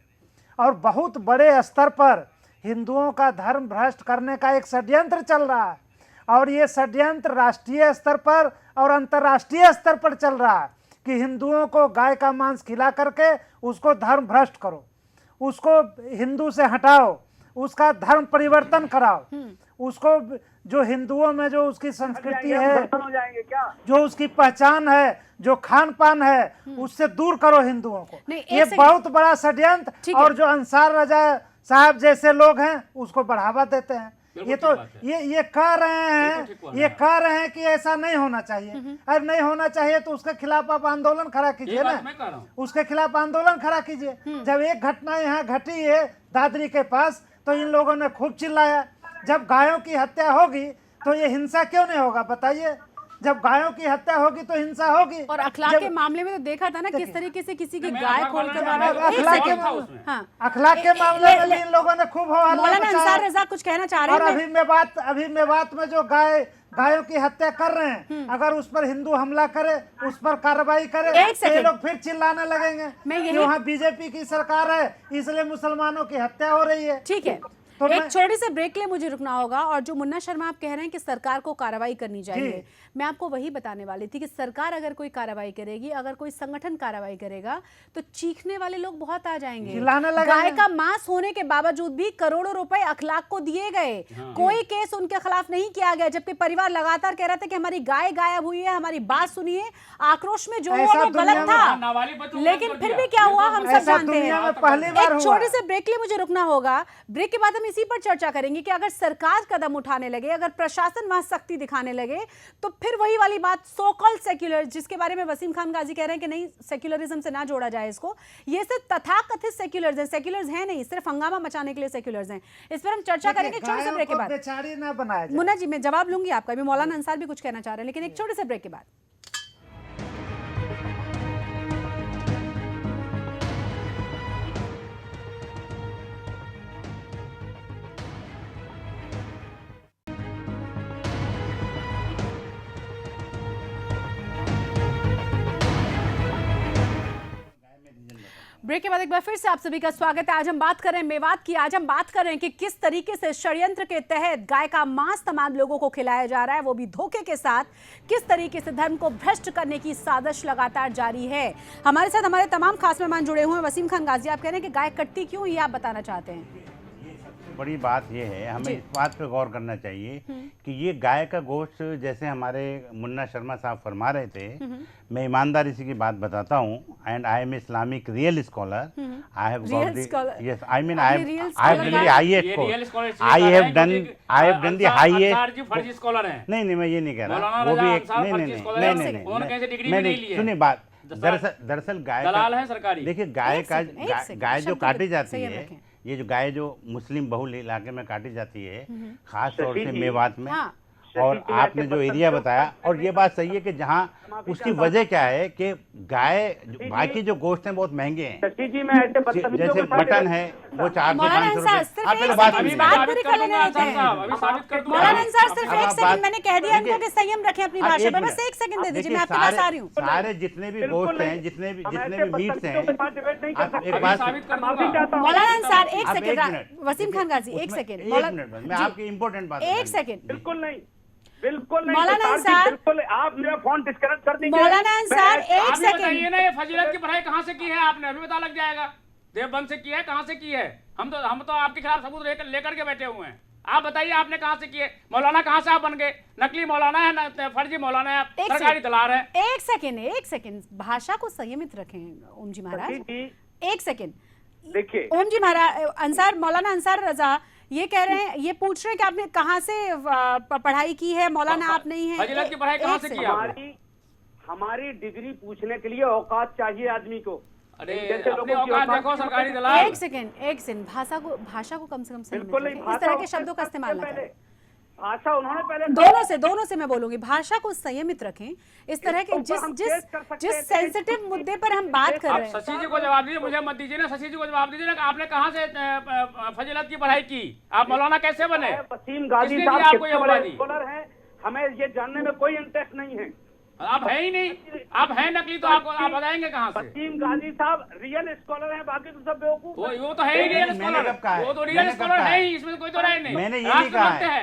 और बहुत बड़े स्तर पर हिंदुओं का धर्म भ्रष्ट करने का एक षड्यंत्र चल रहा है, और ये षड्यंत्र राष्ट्रीय स्तर पर और अंतर्राष्ट्रीय स्तर पर चल रहा है कि हिंदुओं को गाय का मांस खिला करके उसको धर्म भ्रष्ट करो, उसको हिंदू से हटाओ, उसका धर्म परिवर्तन कराओ, उसको जो हिंदुओं में जो उसकी संस्कृति है, जो उसकी पहचान है, जो खान पान है, उससे दूर करो हिंदुओं को। ये बहुत बड़ा षड्यंत्र, और जो अंसार रजा साहब जैसे लोग हैं उसको बढ़ावा देते हैं। ये तो ये कह रहे हैं कि ऐसा नहीं होना चाहिए। अरे नहीं होना चाहिए तो उसके खिलाफ आप आंदोलन खड़ा कीजिए ना, उसके खिलाफ आंदोलन खड़ा कीजिए। जब एक घटना यहाँ घटी है दादरी के पास तो इन लोगों ने खूब चिल्लाया। जब गायों की हत्या होगी तो ये हिंसा क्यों नहीं होगा बताइए? जब गायों की हत्या होगी तो हिंसा होगी। और अखलाक के मामले में तो देखा था ना किस तरीके से किसी की गाय खोलकर अखलाक के मामले में भी इन लोगों ने खूब हो हल्ला मौलाना अंसार रजा कुछ कहना चाह रहे हैं। और अभी मेवात में जो गायों की हत्या कर रहे हैं, अगर उस पर हिंदू हमला करे, उस पर कार्रवाई करे, तो ये लोग फिर चिल्लाने लगेंगे कि वहाँ बीजेपी की सरकार है इसलिए मुसलमानों की हत्या हो रही है। ठीक है, तो एक छोटे से ब्रेक के लिए मुझे रुकना होगा। और जो मुन्ना शर्मा आप कह रहे हैं कि सरकार को कार्रवाई करनी चाहिए, मैं आपको वही बताने वाली थी कि सरकार अगर कोई कार्रवाई करेगी, अगर कोई संगठन कार्रवाई करेगा तो चीखने वाले लोग बहुत आ जाएंगे। गाय का मांस होने के बावजूद भी करोड़ों रुपए अखलाक को दिए गए, कोई केस उनके खिलाफ नहीं किया गया, जबकि परिवार लगातार कह रहा था कि हमारी गाय गायब हुई है, हमारी बात सुनिए। आक्रोश में जो हुआ वो गलत था, लेकिन फिर भी क्या हुआ हम सब जानते हैं। एक छोटे से ब्रेक के लिए मुझे रुकना होगा। ब्रेक के बाद हम इसी पर चर्चा करेंगे कि अगर सरकार कदम उठाने लगे, अगर प्रशासन वहां सख्ती दिखाने लगे, तो फिर वही वाली बात सो कॉल्ड सेक्युलर, जिसके बारे में वसीम खान गाजी कह रहे हैं कि नहीं सेक्युलरिज्म से ना जोड़ा जाए इसको, ये सिर्फ तथाकथित सेक्युलर्स हैं, सेक्युलर्स हैं नहीं, सिर्फ हंगामा मचाने के लिए सेक्युलर्स हैं। इस पर हम चर्चा करेंगे छोटे से ब्रेक के बाद। मुन्ना जी मैं जवाब लूंगी आपका भी, मौलाना अंसार भी कुछ कहना चाह रहे हैं, लेकिन एक छोटे से ब्रेक के बाद। ब्रेक के बाद एक बार फिर से आप सभी का स्वागत है। आज हम बात कर रहे हैं मेवात की। आज हम बात कर रहे हैं कि किस तरीके से षड्यंत्र के तहत गाय का मांस तमाम लोगों को खिलाया जा रहा है, वो भी धोखे के साथ। किस तरीके से धर्म को भ्रष्ट करने की साजिश लगातार जारी है। हमारे साथ हमारे तमाम खास मेहमान जुड़े हुए हैं। वसीम खान गाजी, आप कह रहे हैं कि गाय कटती क्यों, ये आप बताना चाहते हैं? बड़ी बात यह है, हमें इस बात पे गौर करना चाहिए कि ये गाय का गोश्त, जैसे हमारे मुन्ना शर्मा साहब फरमा रहे थे, मैं ईमानदारी से की बात बताता हूँ, and I am Islamic real scholar. I have got the, yes I mean I have done the highest course, I have done the highest. फर्जी स्कॉलर हैं। नहीं मैं ये नहीं कह रहा, वो भी एक नहीं, सुनिए बात। दरअसल गाय दलाल है सरकारी। देखिए गाय जो काटी जाती है, ये जो गाय जो मुस्लिम बहुल इलाके में काटी जाती है, खास तौर से मेवात में, और आपने जो एरिया बताया, और ये बात सही है कि जहाँ उसकी वजह क्या है कि गाय बाकी जो गोश्त हैं बहुत महंगे हैं, जैसे मटन है वो 400-500 रुपए। आप पहले बात सुनिए। मैंने कह दिया इनको कि संयम रखें अपनी भाषा पर, बस 1 सेकंड दे दीजिए, मैं आपके पास आ रही हूँ। सारे जितने भी गोश्त हैं, जितने भी मीट्स हैं, एक बात मौलाना अंसार 1 सेकंड, वसीम खान गाजी 1 सेकंड, मैं आपकी इम्पोर्टेंट बात 1 सेकंड। बिल्कुल नहीं मौलाना अंसार, बिल्कुल, आप मेरा फोन डिस्कनेक्ट कर दीजिए। मौलाना अंसार 1 सेकंड। ये ना, ये फजीलत की पढ़ाई कहाँ से की है आपने, अभी पता लग जाएगा। देवबंद से की है, कहाँ से की है? हम तो आपके खिलाफ सबूत लेकर के बैठे हुए हैं। आप बताइए आपने कहाँ से की है? मौलाना कहाँ से आप बन गए? नकली मौलाना है ना, फर्जी मौलाना है, सरकारी दलाल है। 1 सेकंड, भाषा को संयमित रखें ओम जी महाराज। 1 सेकंड देखिए ओम जी महाराज, अंसार, मौलाना अंसार रजा ये कह रहे हैं, ये पूछ रहे हैं कि आपने कहाँ से पढ़ाई की है? मौलाना आप नहीं है, फजीलत की पढ़ाई कहाँ से की आपने? हमारी डिग्री पूछने के लिए औकात चाहिए आदमी को। अरे अपनी औकात देखो, सरकारी दलाल। 1 सेकंड, भाषा को कम से कम संयमित रखें, इस तरह के शब्दों का इस्तेमाल ना करें। भाषा उन्होंने पहले दोनों से मैं बोलूंगी, भाषा को संयमित रखें। इस तरह के जिस सेंसिटिव मुद्दे पर हम बात कर रहे हैं। शशि जी को जवाब दीजिए, मुझे मत दीजिए ना। शशि जी को जवाब दीजिए ना, आपने कहाँ से फजीलत की पढ़ाई की? आप मौलाना कैसे बने? वसीम गाजी किसने दिया आपको ये उपाधि? स्कॉलर हैं, हमें ये जानने में कोई इंटरेस्ट नहीं है। आप है ही नहीं, आप है नकली, तो आप बताएंगे कहाँ से? वसीम गाजी साहब रियल स्कॉलर हैं, बाकी तो सब बेवकूफ। वो तो है ही रियल स्कॉलर, वो तो रियल स्कॉलर है ही, इसमें कोई तो राय नहीं। मैंने ये नहीं कहा है,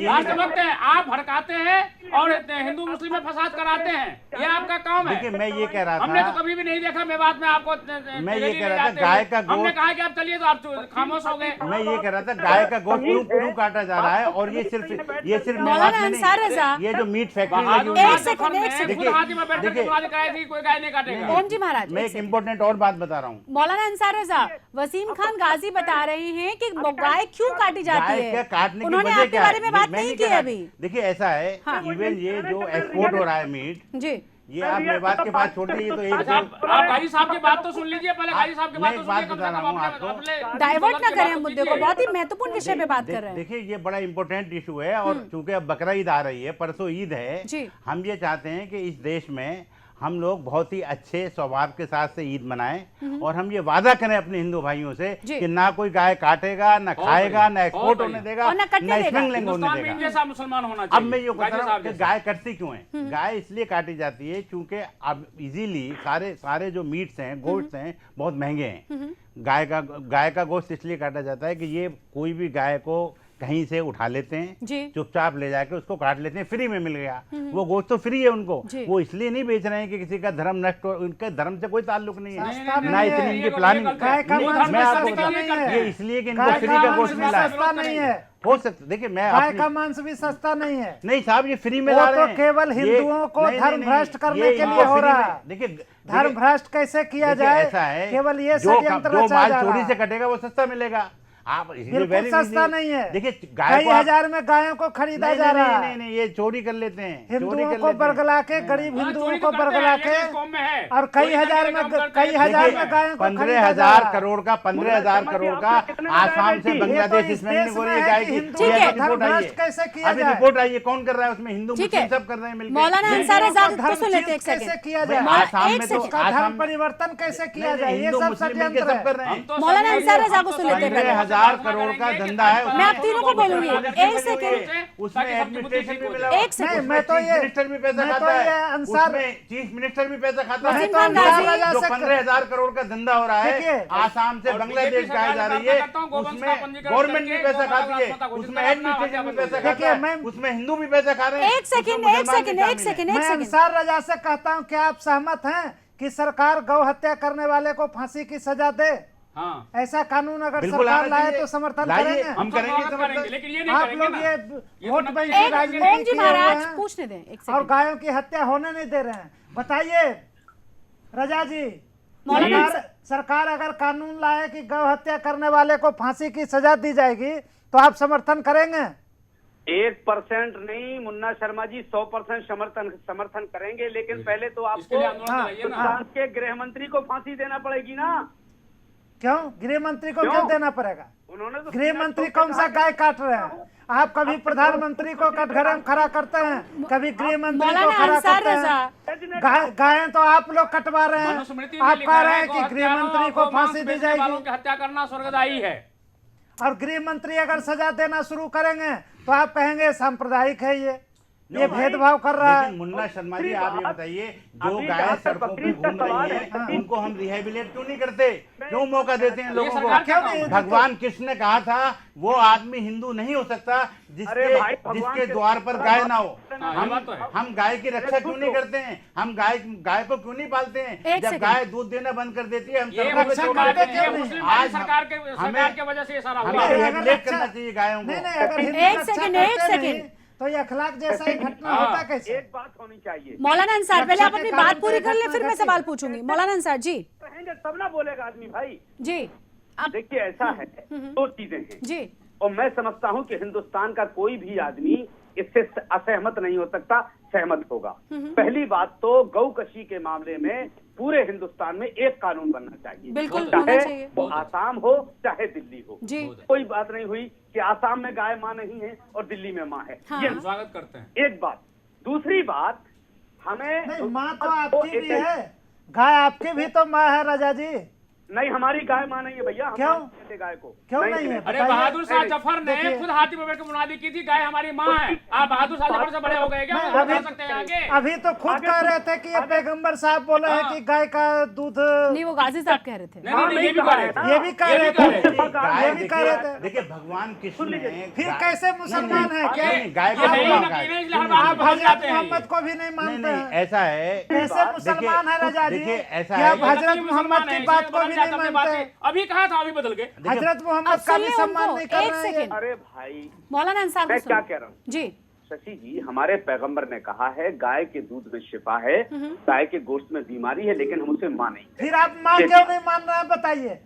राष्ट्रभक्त हैं, आप भड़काते हैं और हिंदू मुस्लिम में फसाद कराते हैं, ये आपका काम है। देखिए मैं ये कह रहा था, हमने तो कभी भी नहीं देखा मेवात में आपको। मैं ये कह रहा था गाय का गोश्त, हमने कहा कि आप चलिए तो आप खामोश हो गए। मैं ये कह रहा था गाय का गोश्त क्यों काटा जा रहा है, और ये सिर्फ मेवात में नहीं, ये जो मीट फैक्ट्री लगी हुई है। देखिए कोई गाय नहीं काटेगा। ओम जी महाराज, मैं एक इम्पोर्टेंट और बात बता रहा हूँ। मौलाना अंसार रजा, वसीम खान गाजी बता रहे हैं कि गाय क्यों काटी जाती है, काटने की उन्होंने वजह आपके क्या बारे में बात मैं नहीं की अभी। देखिए ऐसा है, इवन ये जो एक्सपोर्ट हो रहा है मीट जी, ये आप मेवात के बाद छोड़ दीजिए तो एक आप गाजी साहब की बात तो सुन लीजिए पहले। गाजी साहब की बात तो सुनिए, कम से कम अपने डाइवर्ट ना करें हम मुद्दे को, बहुत ही महत्वपूर्ण विषय पे बात कर रहे हैं। देखिए ये बड़ा इंपॉर्टेंट इशू है, और चूंकि अब बकरा ईद आ रही है, परसों ईद है, हम ये चाहते हैं कि इस देश में हम लोग बहुत ही अच्छे स्वभाव के साथ से ईद मनाएं, और हम ये वादा करें अपने हिंदू भाइयों से कि ना कोई गाय काटेगा, ना खाएगा, ना एक्सपोर्ट होने देगा, ना स्मगलिंग होने देगा। जैसा मुसलमान होना चाहिए। अब मैं ये बता रहा हूँ कि गाय कटती क्यों है? गाय इसलिए काटी जाती है क्योंकि अब इजीली सारे जो मीट्स हैं, गोश्त हैं, बहुत महंगे हैं। गाय का गोश्त इसलिए काटा जाता है कि ये कोई भी गाय को कहीं से उठा लेते हैं, चुपचाप ले जाके उसको काट लेते हैं, फ्री में मिल गया, वो गोश्त तो फ्री है उनको। वो इसलिए नहीं बेच रहे हैं कि किसी का धर्म नष्ट हो, उनके धर्म से कोई ताल्लुक नहीं है, ना इतनी इनकी प्लानिंग। मैं आपको बता, ये इसलिए कि इनको फ्री का गोश्त मिला है। हो सकता, देखिए मैं गाय का मांस भी सस्ता नहीं है। नहीं साहब, ये फ्री में ला रहे हैं, तो केवल हिंदुओं को धर्म भ्रष्ट करने के लिए हो रहा है। देखिए धर्म भ्रष्ट कैसे किया जाए, ऐसा है, केवल ये जो माल चोरी से कटेगा वो सस्ता मिलेगा। आप बिल्कुल सस्ता नहीं है। देखिए कई हजार में गायों को खरीदा जा रहा है। नहीं, ये चोरी कर लेते हैं, हिंदुओं को बरगला के, गरीब हिंदुओं को बरगला के, और कई हजार में गायों को 15,000 करोड़ का 15,000 करोड़ का आसाम से बांग्लादेश इसमें हो रही है गाय की। कैसे किया जाए? रिपोर्ट आई है, कौन कर रहा है उसमें? हिंदू मुस्लिम सब कर रहे हैं मिलकर। मौलाना अंसार को सुन लेते हैं, कैसे किया जाए? आसाम में तो धर्म परिवर्तन कैसे किया जाए? ये सब षड्यंत्र सब कर रहे हैं। मौलाना अंसार को सुन लेते हैं। 15,000 करोड़ का धंधा है। मैं आप तीनों को बोलूंगी, 1 सेकंड, उसमें एडमिनिस्ट्रेशन भी मिला, 1 सेकंड, मैं तो ये मिनिस्टर भी पैसा खाता है, उसमें चीफ मिनिस्टर भी पैसा खाता है। जो 15,000 करोड़ का धंधा हो रहा है आसाम से बांग्लादेश गाय जा रही है, उसमें गवर्नमेंट भी पैसा खाती है, उसमें एडमिनिस्ट्रेशन भी पैसा खाता है, उसमें हिंदू भी पैसा खा रहे हैं। 1 सेकंड, मैं अंसार रजा से कहता हूँ, क्या आप सहमत हैं कि सरकार गौ हत्या करने वाले को फांसी की सजा दे? हाँ। ऐसा कानून अगर सरकार लाए तो समर्थन करेंगे, हम करेंगे, लेकिन ये नहीं आप करेंगे लोग ना। ये वोट बैंक की राजनीति किए हुए हैं पूछने दें, 1 और सेकंड। गायों की हत्या होने नहीं दे रहे हैं। बताइए रजा जी, सरकार अगर कानून लाए कि गौ हत्या करने वाले को फांसी की सजा दी जाएगी तो आप समर्थन करेंगे? 1% नहीं मुन्ना शर्मा जी, 100% समर्थन करेंगे, लेकिन पहले तो आपको के गृह मंत्री को फांसी देना पड़ेगी ना। क्यों गृह मंत्री को क्यों? क्यों देना पड़ेगा? उन्होंने तो गृह मंत्री कौन सा गाय काट रहे हैं? आप कभी प्रधानमंत्री को कटघरे में खड़ा करते हैं, कभी गृह मंत्री को मौलाना खड़ा अंसार करते रजा। हैं। गायें तो आप लोग कटवा रहे हैं। मनुस्मृति में आप लिखा कह रहे हैं है कि गृह मंत्री को फांसी दी वालों जाएगी, की हत्या करना स्वर्गदायी है। और गृह मंत्री अगर सजा देना शुरू करेंगे तो आप कहेंगे सांप्रदायिक है ये भेदभाव कर रहा है। लेकिन मुन्ना शर्मा जी आप ये बताइए, जो अभी गाय जहाँ तक सड़कों पे बकरीद का घूम सवाल रही है, है उनको हम रिहेबिलिट क्यों नहीं करते? क्यों मौका देते हैं लोगों सरकार क्या को? काम है? भगवान कृष्ण ने कहा था वो आदमी हिंदू नहीं हो सकता अरे भाई, भगवान जिसके के द्वार पर गाय ना हो। हाँ, ये बात तो है। हम गाय की रक्षा क्यों नहीं करते हैं? हम गाय को क्यों नहीं पालते हैं? एक जब सेकंड। गाय दूध देना बंद कर देती है हम ये सड़कों पे रक्षा छोड़ करते देते क्यों हैं। नहीं? मुस्लिम वाली आज सरकार की वजह से ये सारा हुआ हमें है। रेगुलेट करना चाहिए गायों नहीं को। नहीं, अगर हिंदू एक रक्षा सेकंड, करते एक नहीं, सेकंड। तो ये अखलाक जैसा ही घटना हाँ। होता कैसे? एक बात होनी चाहिए। मौलाना अंसार, पहले आप रक्षा के अपनी कारण बात पूरी पे कर ले, घटना फिर मैं घटी। सवाल पूछूंगी। मौलाना अंसार जी, रहेंगे तब ना बोलेगा आदमी भाई। जी आप देखिए ऐसा है, दो चीजें हैं जी और मैं समझता हूं कि हिंदुस्तान का कोई भी आदमी इससे असहमत नहीं हो सकता, सहमत होगा। पहली बात तो गौकशी के मामले में पूरे हिंदुस्तान में एक कानून बनना चाहिए, बिल्कुल होना चाहे चाहिए। वो आसाम हो चाहे दिल्ली हो। जी कोई बात नहीं हुई कि आसाम में गाय माँ नहीं है और दिल्ली में माँ है। हाँ। ये हम स्वागत करते हैं। एक बात। दूसरी बात, हमें नहीं, माँ तो आपकी भी है, गाय आपकी भी तो माँ है राजा जी। नहीं, हमारी गाय माँ नहीं है भैया। हम क्यों? नहीं कहते गाय को। क्यों नहीं है? अरे बताइए। बहादुर शाह जफर ने देखिए। खुद हाथी पर बैठ के मुनादी की थी, गाय हमारी माँ है। आप बहादुर शाह जफर से बड़े हो गए क्या? नहीं, वो अभी- बता सकते हैं आगे? अभी तो खुद आगे कह तो- रहे थे कि ये पैगंबर साहब बोले हैं हाँ। कि गाय का दूध, नहीं, वो गाजी साहब कह रहे थे। नहीं, नहीं, ये भी कह रहे थे। ये भी कह ये रहे भी कह रहे थे, थे। गाय ये भी कह रहे थे। देखिए भगवान कृष्ण ने फिर गाय- कैसे मुसलमान नहीं, है क्या? नहीं, गाय ये का नहीं बोला नकली गाय। नहीं, इसलिए हर बात आप में बदल हजरत जाते हैं ये। मोहम्मद को भी नहीं नहीं मानते नहीं हैं। ऐसा है। कैसे मुसलमान है राजा जी? देखिए ऐसा क्या है आप हजरत नकली मोहम्मद मुसलमान है, की बात इसलिए को बदल भी जाता नहीं अपनी मानते? बातें। अभी कहा था, अभी बदल गए। हजरत मोहम्मद अब का सुन भी ले सम्मान उनको, नहीं कर एक रहे हैं। सेकंड। अरे भाई, मौलाना अंसार को मैं क्या सुनो। कह रहा हूँ? जी शशि जी, हमारे पैगंबर ने कहा है गाय के दूध में शिफा है, गाय के गोश्त में बीमारी है, लेकिन हम उसे मां नहीं कहते। फिर आप माँ क्यों नहीं मान रहे हैं बताइए?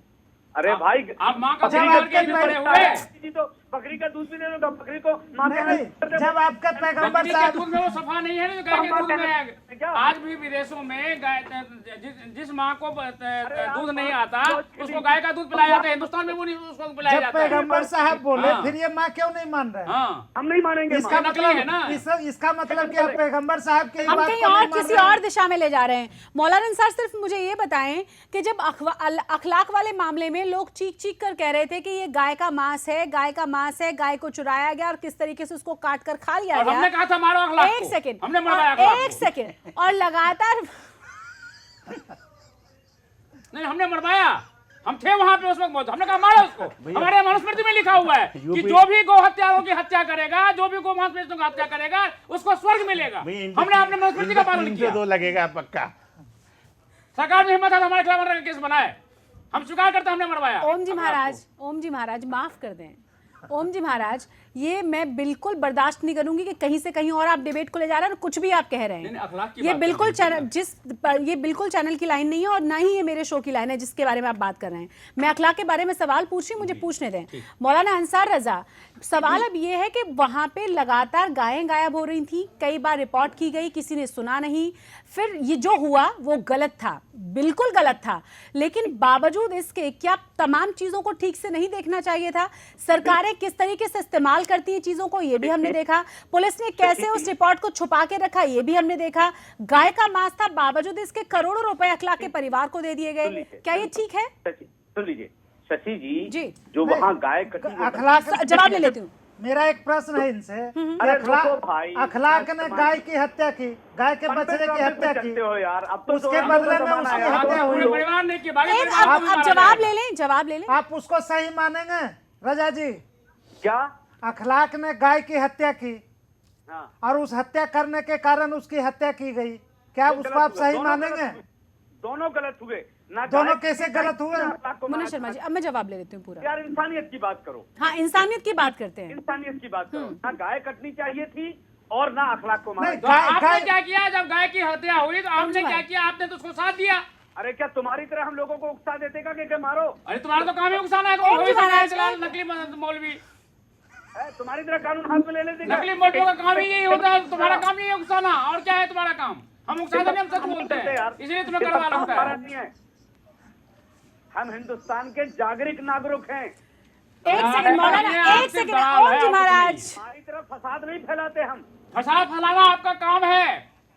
अरे भाई, आप माँ का जब बकरी आपके करके भी पड़े हुए हैं। जी तो बकरी का दूध भी दे दो, बकरी को मां नहीं कहना नहीं, जब आपके पैगंबर बकरी के साहब दूध में वो सफा नहीं है ना जो गाय के दूध में है। क्या? आज भी विदेशों में गाय जिस माँ को दूध नहीं आता उसको गाय का दूध पिलाया जाता है। हिंदुस्तान में वो नहीं, उसको पिलाया जब जाता है। पैगंबर साहब बोले हाँ। फिर ये माँ क्यों नहीं मान रहे हैं? हाँ, हम नहीं मानेंगे। इसका मां। नकली है ना। मतलब इसका मतलब कि आप पैगंबर साहब की हम बात कहीं को नहीं और मान किसी रहे हैं। और दिशा में ले जा रहे हैं। मौलाना अंसार, सिर्फ मुझे ये बताएं कि जब अखलाक वाले मामले में लोग चीख चीख कर कह रहे थे कि ये गाय का मांस है, गाय का मांस है, गाय को चुराया गया और किस तरीके से उसको काट कर खा लिया और गया। हमने कहा था मारो अखलाक एक को। सेकंड, हमने मरवाया अखलाक एक को। सेकंड, और लगातार नहीं, हमने मरवाया। हम थे वहां पे उस वक्त मौजूद। हमने कहा मारो उसको। हमारे मनुस्मृति में लिखा हुआ है कि जो भी गौ हत्यारों की हत्या करेगा, जो भी गौ मांस बेचने की हत्या करेगा, उसको स्वर्ग मिलेगा। हमने अपने मनुस्मृति का पालन किया। 2 लगेगा पक्का। सरकार में हिम्मत है तो हमारे खिलाफ मर्डर का केस बनाए। हम स्वीकार करते हमने मरवाया। ओम जी महाराज, ओम जी महाराज माफ कर दें। ओम जी महाराज, ये मैं बिल्कुल बर्दाश्त नहीं करूंगी कि कहीं से कहीं और आप डिबेट को ले जा रहे हैं और कुछ भी आप कह रहे नहीं, हैं। अखलाक की ये बात बिल्कुल कर रहे चैनल ये बिल्कुल चैनल की लाइन नहीं है और ना ही ये मेरे शो की लाइन है जिसके बारे में आप बात कर रहे हैं। मैं अखलाक के बारे में सवाल पूछ रही हूं, मुझे पूछने दें। मौलाना अंसार रजा, सवाल अब ये है कि वहां पे लगातार गायें गायब हो रही थी, कई बार रिपोर्ट की गई, किसी ने सुना नहीं। फिर ये जो हुआ वो गलत था, बिल्कुल गलत था, लेकिन बावजूद इसके क्या तमाम चीजों को ठीक से नहीं देखना चाहिए था? सरकारें किस तरीके से इस्तेमाल करती है चीजों को, ये भी हमने देखा। पुलिस ने कैसे उस रिपोर्ट को छुपा के रखा, ये भी हमने देखा। गाय का मांस था, बावजूद इसके करोड़ों रुपए अखलाक के परिवार को दे दिए गए। क्या ये ठीक है? सुन लीजिए शशि जी। जो वहाँ गाय कटी है, अखलाक जवाब ले लेती हूँ। मेरा एक प्रश्न है इनसे कि अरे रुको भाई, अखलाक ने गाय की हत्या की, गाय के बछड़े की हत्या की, चलते हो यार। अब तो उसके बदले में उसकी हत्या हुई। पूरे परिवार ने की, बाकी एक परिवार को भी अब मारा जवाब जाएगा। ले लें, जवाब ले लें। आप उसको सही मानेंगे रजा जी? क्या? अखलाक ने गाय की हत्या की हाँ। और उस हत्या करने के कारण उसकी हत्या की गई, क्या उसको आप सही मानेंगे? दोनों गलत हुए ना। दोनों गाय- कैसे गलत हुए? मुन्ना शर्मा जी, अब मैं जवाब ले लेती हूँ पूरा। यार इंसानियत की बात करो, हाँ, इंसानियत की बात करते हैं। इंसानियत की बात करो। ना गाय कटनी चाहिए थी और ना अखलाक को मारा। नहीं, तो गाय- आपने गाय- क्या किया जब गाय की हत्या हुई? तो आपने क्या किया? आपने तो उसको साथ दिया। अरे क्या तुम्हारी तरह हम लोगों को उकसा देते कि मारो? अरे तुम्हारा तो काम ही उकसाना है। ओम जी महाराज, नकली मौलवी, तुम्हारी तरह कानून हाथ में ले लेते क्या? नकली मौलवियों का काम ही यही होता है। तुम्हारा काम ही है उकसाना, और क्या है तुम्हारा काम? हम उकसाते नहीं, हम सच बोलते हैं, इसलिए तुम्हें करवा लगता है। नहीं है। हम हिंदुस्तान के जागरूक नागरिक हैं। एक सेकंड मौलाना, एक सेकंड ओम जी महाराज, हमारी तरफ फसाद नहीं फैलाते हम। फसाद फैलाना आपका काम है।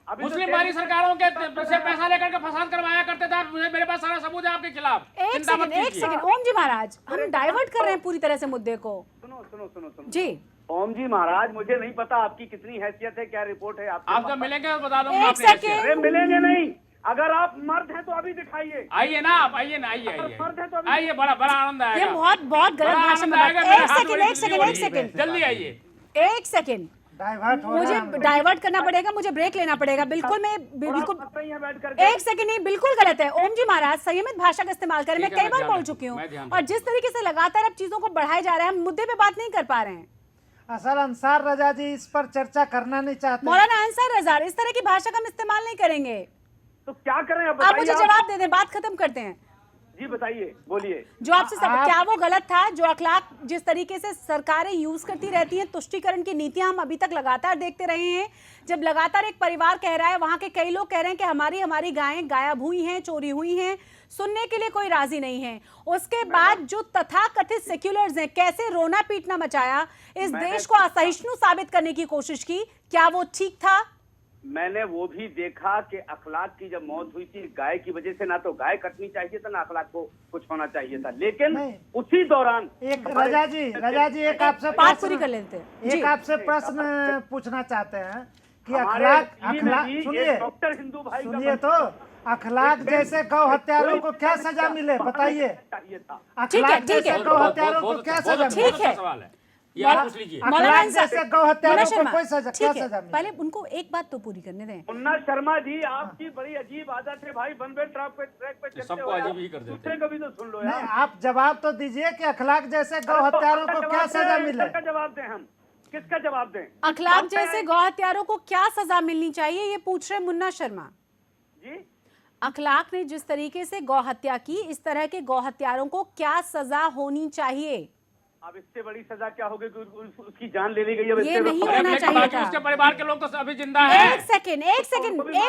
अभी तो मुस्लिम वाली सरकारों के से पैसा लेकर के फसाद करवाया करते थे। मेरे पास सारा सबूत है आपके खिलाफ। एक सेकंड ओम जी महाराज, हम डाइवर्ट कर रहे हैं पूरी तरह से मुद्दे को। सुनो सुनो सुनो सुनो जी ओम जी महाराज, मुझे नहीं पता आपकी कितनी हैसियत है, क्या रिपोर्ट है आपके आप पास? जब मिलेंगे तो बता दूंगा। एक सेकंड। अरे मिलेंगे नहीं, अगर आप मर्द हैं तो अभी दिखाइए। आइए ना आप, आइए ना, आइए मर्द है तो अभी आइए, बड़ा बड़ा आनंद आएगा। ये बहुत गलत बड़ा भाषा में आनंद बात। आएगा। एक सेकंड जल्दी आइए। एक सेकंड, डाइवर्ट हो मुझे रहा है। डाइवर्ट करना पड़ेगा, मुझे ब्रेक लेना पड़ेगा। बिल्कुल मैं बिल्कुल सकते हैं बैठ करके। एक सेकंड नहीं, बिल्कुल गलत है ओम जी महाराज, संयमित भाषा का इस्तेमाल करें। मैं ठीक है, कई मैं बार ध्यान बोल रखूं, चुकी हूँ, मैं ध्यान और जिस तरीके से लगातार अब चीजों को बढ़ाए जा रहे हैं, हम मुद्दे पे बात नहीं कर पा रहे हैं। असल अंसार रजा जी इस पर चर्चा करना नहीं चाहते। मौलाना अंसार रजा, इस तरह की भाषा का हम इस्तेमाल नहीं करेंगे। तो क्या करें अब आप मुझे बताइए जवाब दे दें, बात खत्म करते हैं। जी बताइए, बोलिए। जो आपसे क्या वो गलत था? जो अखलाक जिस तरीके से सरकारें यूज करती रहती हैं, तुष्टीकरण की नीतियां हम अभी तक लगातार देखते रहे हैं। जब लगातार एक परिवार कह रहा है, वहां के कई लोग कह रहे हैं कि हमारी गायें गायब हुई हैं, चोरी हुई हैं, सुनने के लिए कोई राजी नहीं है। उसके बाद जो तथाकथित सेक्युलर्स हैं, कैसे रोना पीटना मचाया, इस देश को असहिष्णु साबित करने की कोशिश की, क्या वो ठीक था? मैंने वो भी देखा कि अखलाक की जब मौत हुई थी गाय की वजह से, ना तो गाय कटनी चाहिए था, ना अखलाक को कुछ होना चाहिए था, लेकिन नहीं। उसी दौरान एक रजा जी एक आपसे बात पूरी कर लेते हैं। एक आपसे प्रश्न पूछना चाहते हैं कि हमारे अखलाक दिल्ली में भी सुनिए एक डॉक्टर हिंदू भाई का सुनिए तो अखलाक जैसे गौ हत्यारों को क्या सजा मिले बताइए? चाहिए था। अखलाक ठीक है। जैसे गौ हत्यारों को क्या सजा मिले? ठीक है। सवाल है ये, आप पूछ लीजिए। मौलाना अखलाक जैसे गौ हत्यारों को शर्मा, कोई सजा ठीक क्या है, सजा मिले? पहले उनको एक बात तो पूरी करने दें। मुन्ना शर्मा जी, आपकी बड़ी अजीब आदत है भाई, वन वे ट्रैक पे चलते सबको हो यार। अजीब ही कर देते हैं। दूसरे को भी तो सुन लो नहीं, यार। आप जवाब तो दीजिए कि अखलाक जैसे गौ हत्यारों को क्या सजा मिले? किसका जवाब दें हम? किसका जवाब दें? अखलाक आप जैसे गौ हत्यारों को क्या सजा मिलनी चाहिए, ये पूछ रहे मुन्ना शर्मा जी। अखलाक ने जिस तरीके से गौ हत्या की, इस तरह के गौ हत्यारों को क्या सजा होनी चाहिए? अब इससे बड़ी सजा क्या होगी कि उसकी जान ले ली गई? अब ये इससे नहीं बड़ी- होना लेकिन चाहिए बाकी था। उसके परिवार के लोग तो अभी जिंदा हैं। एक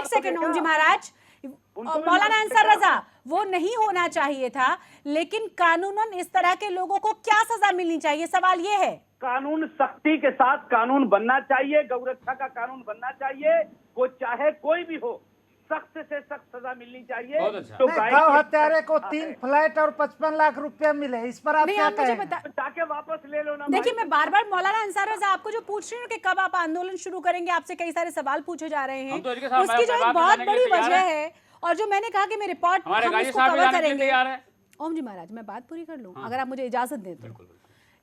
सेकंड ओम जी महाराज, उनको भी मौलाना मार अंसार देगा। रजा, वो नहीं होना चाहिए था, लेकिन कानूनन इस तरह के लोगों को क्या सजा मिलनी चाहिए, सवाल ये है। कानून सख्ती के साथ कानून बनना चाहिए, गौरक्षा का कानून बनना चाहिए, वो चाहे कोई भी हो, सख्त से सख्त सजा मिलनी चाहिए। बहुत अच्छा। तो नहीं, गाय गौ की- हत्यारे को 3 फ्लैट और 55 लाख रुपया मिले, इस पर आप नहीं, क्या आप मुझे कहेंगे? बता, जाके वापस ले लो ना। देखिए भाई। मैं बार बार मौलाना अंसार रजा आपको जो पूछ रही हूँ कि कब आप आंदोलन शुरू करेंगे, आपसे कई सारे सवाल पूछे जा रहे हैं, हम तो इनके साथ उसकी जो एक बात बहुत करने के बड़ी लिए तैयार वजह हैं। है, और जो मैंने कहा कि मैं रिपोर्ट हमारे हम गाजी इसको साहब भी कवर जाने के लिए करेंगे। तैयार है। ओम जी महाराज, मैं बात पूरी कर लूं, अगर आप मुझे इजाजत दें तो।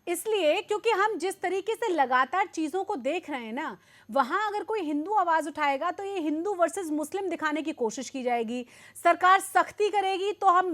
इसलिए क्योंकि हम जिस तरीके से लगातार चीजों को देख रहे हैं ना, वहां अगर कोई हिंदू आवाज उठाएगा तो ये हिंदू वर्सेस मुस्लिम दिखाने की कोशिश की जाएगी। सरकार सख्ती करेगी तो हम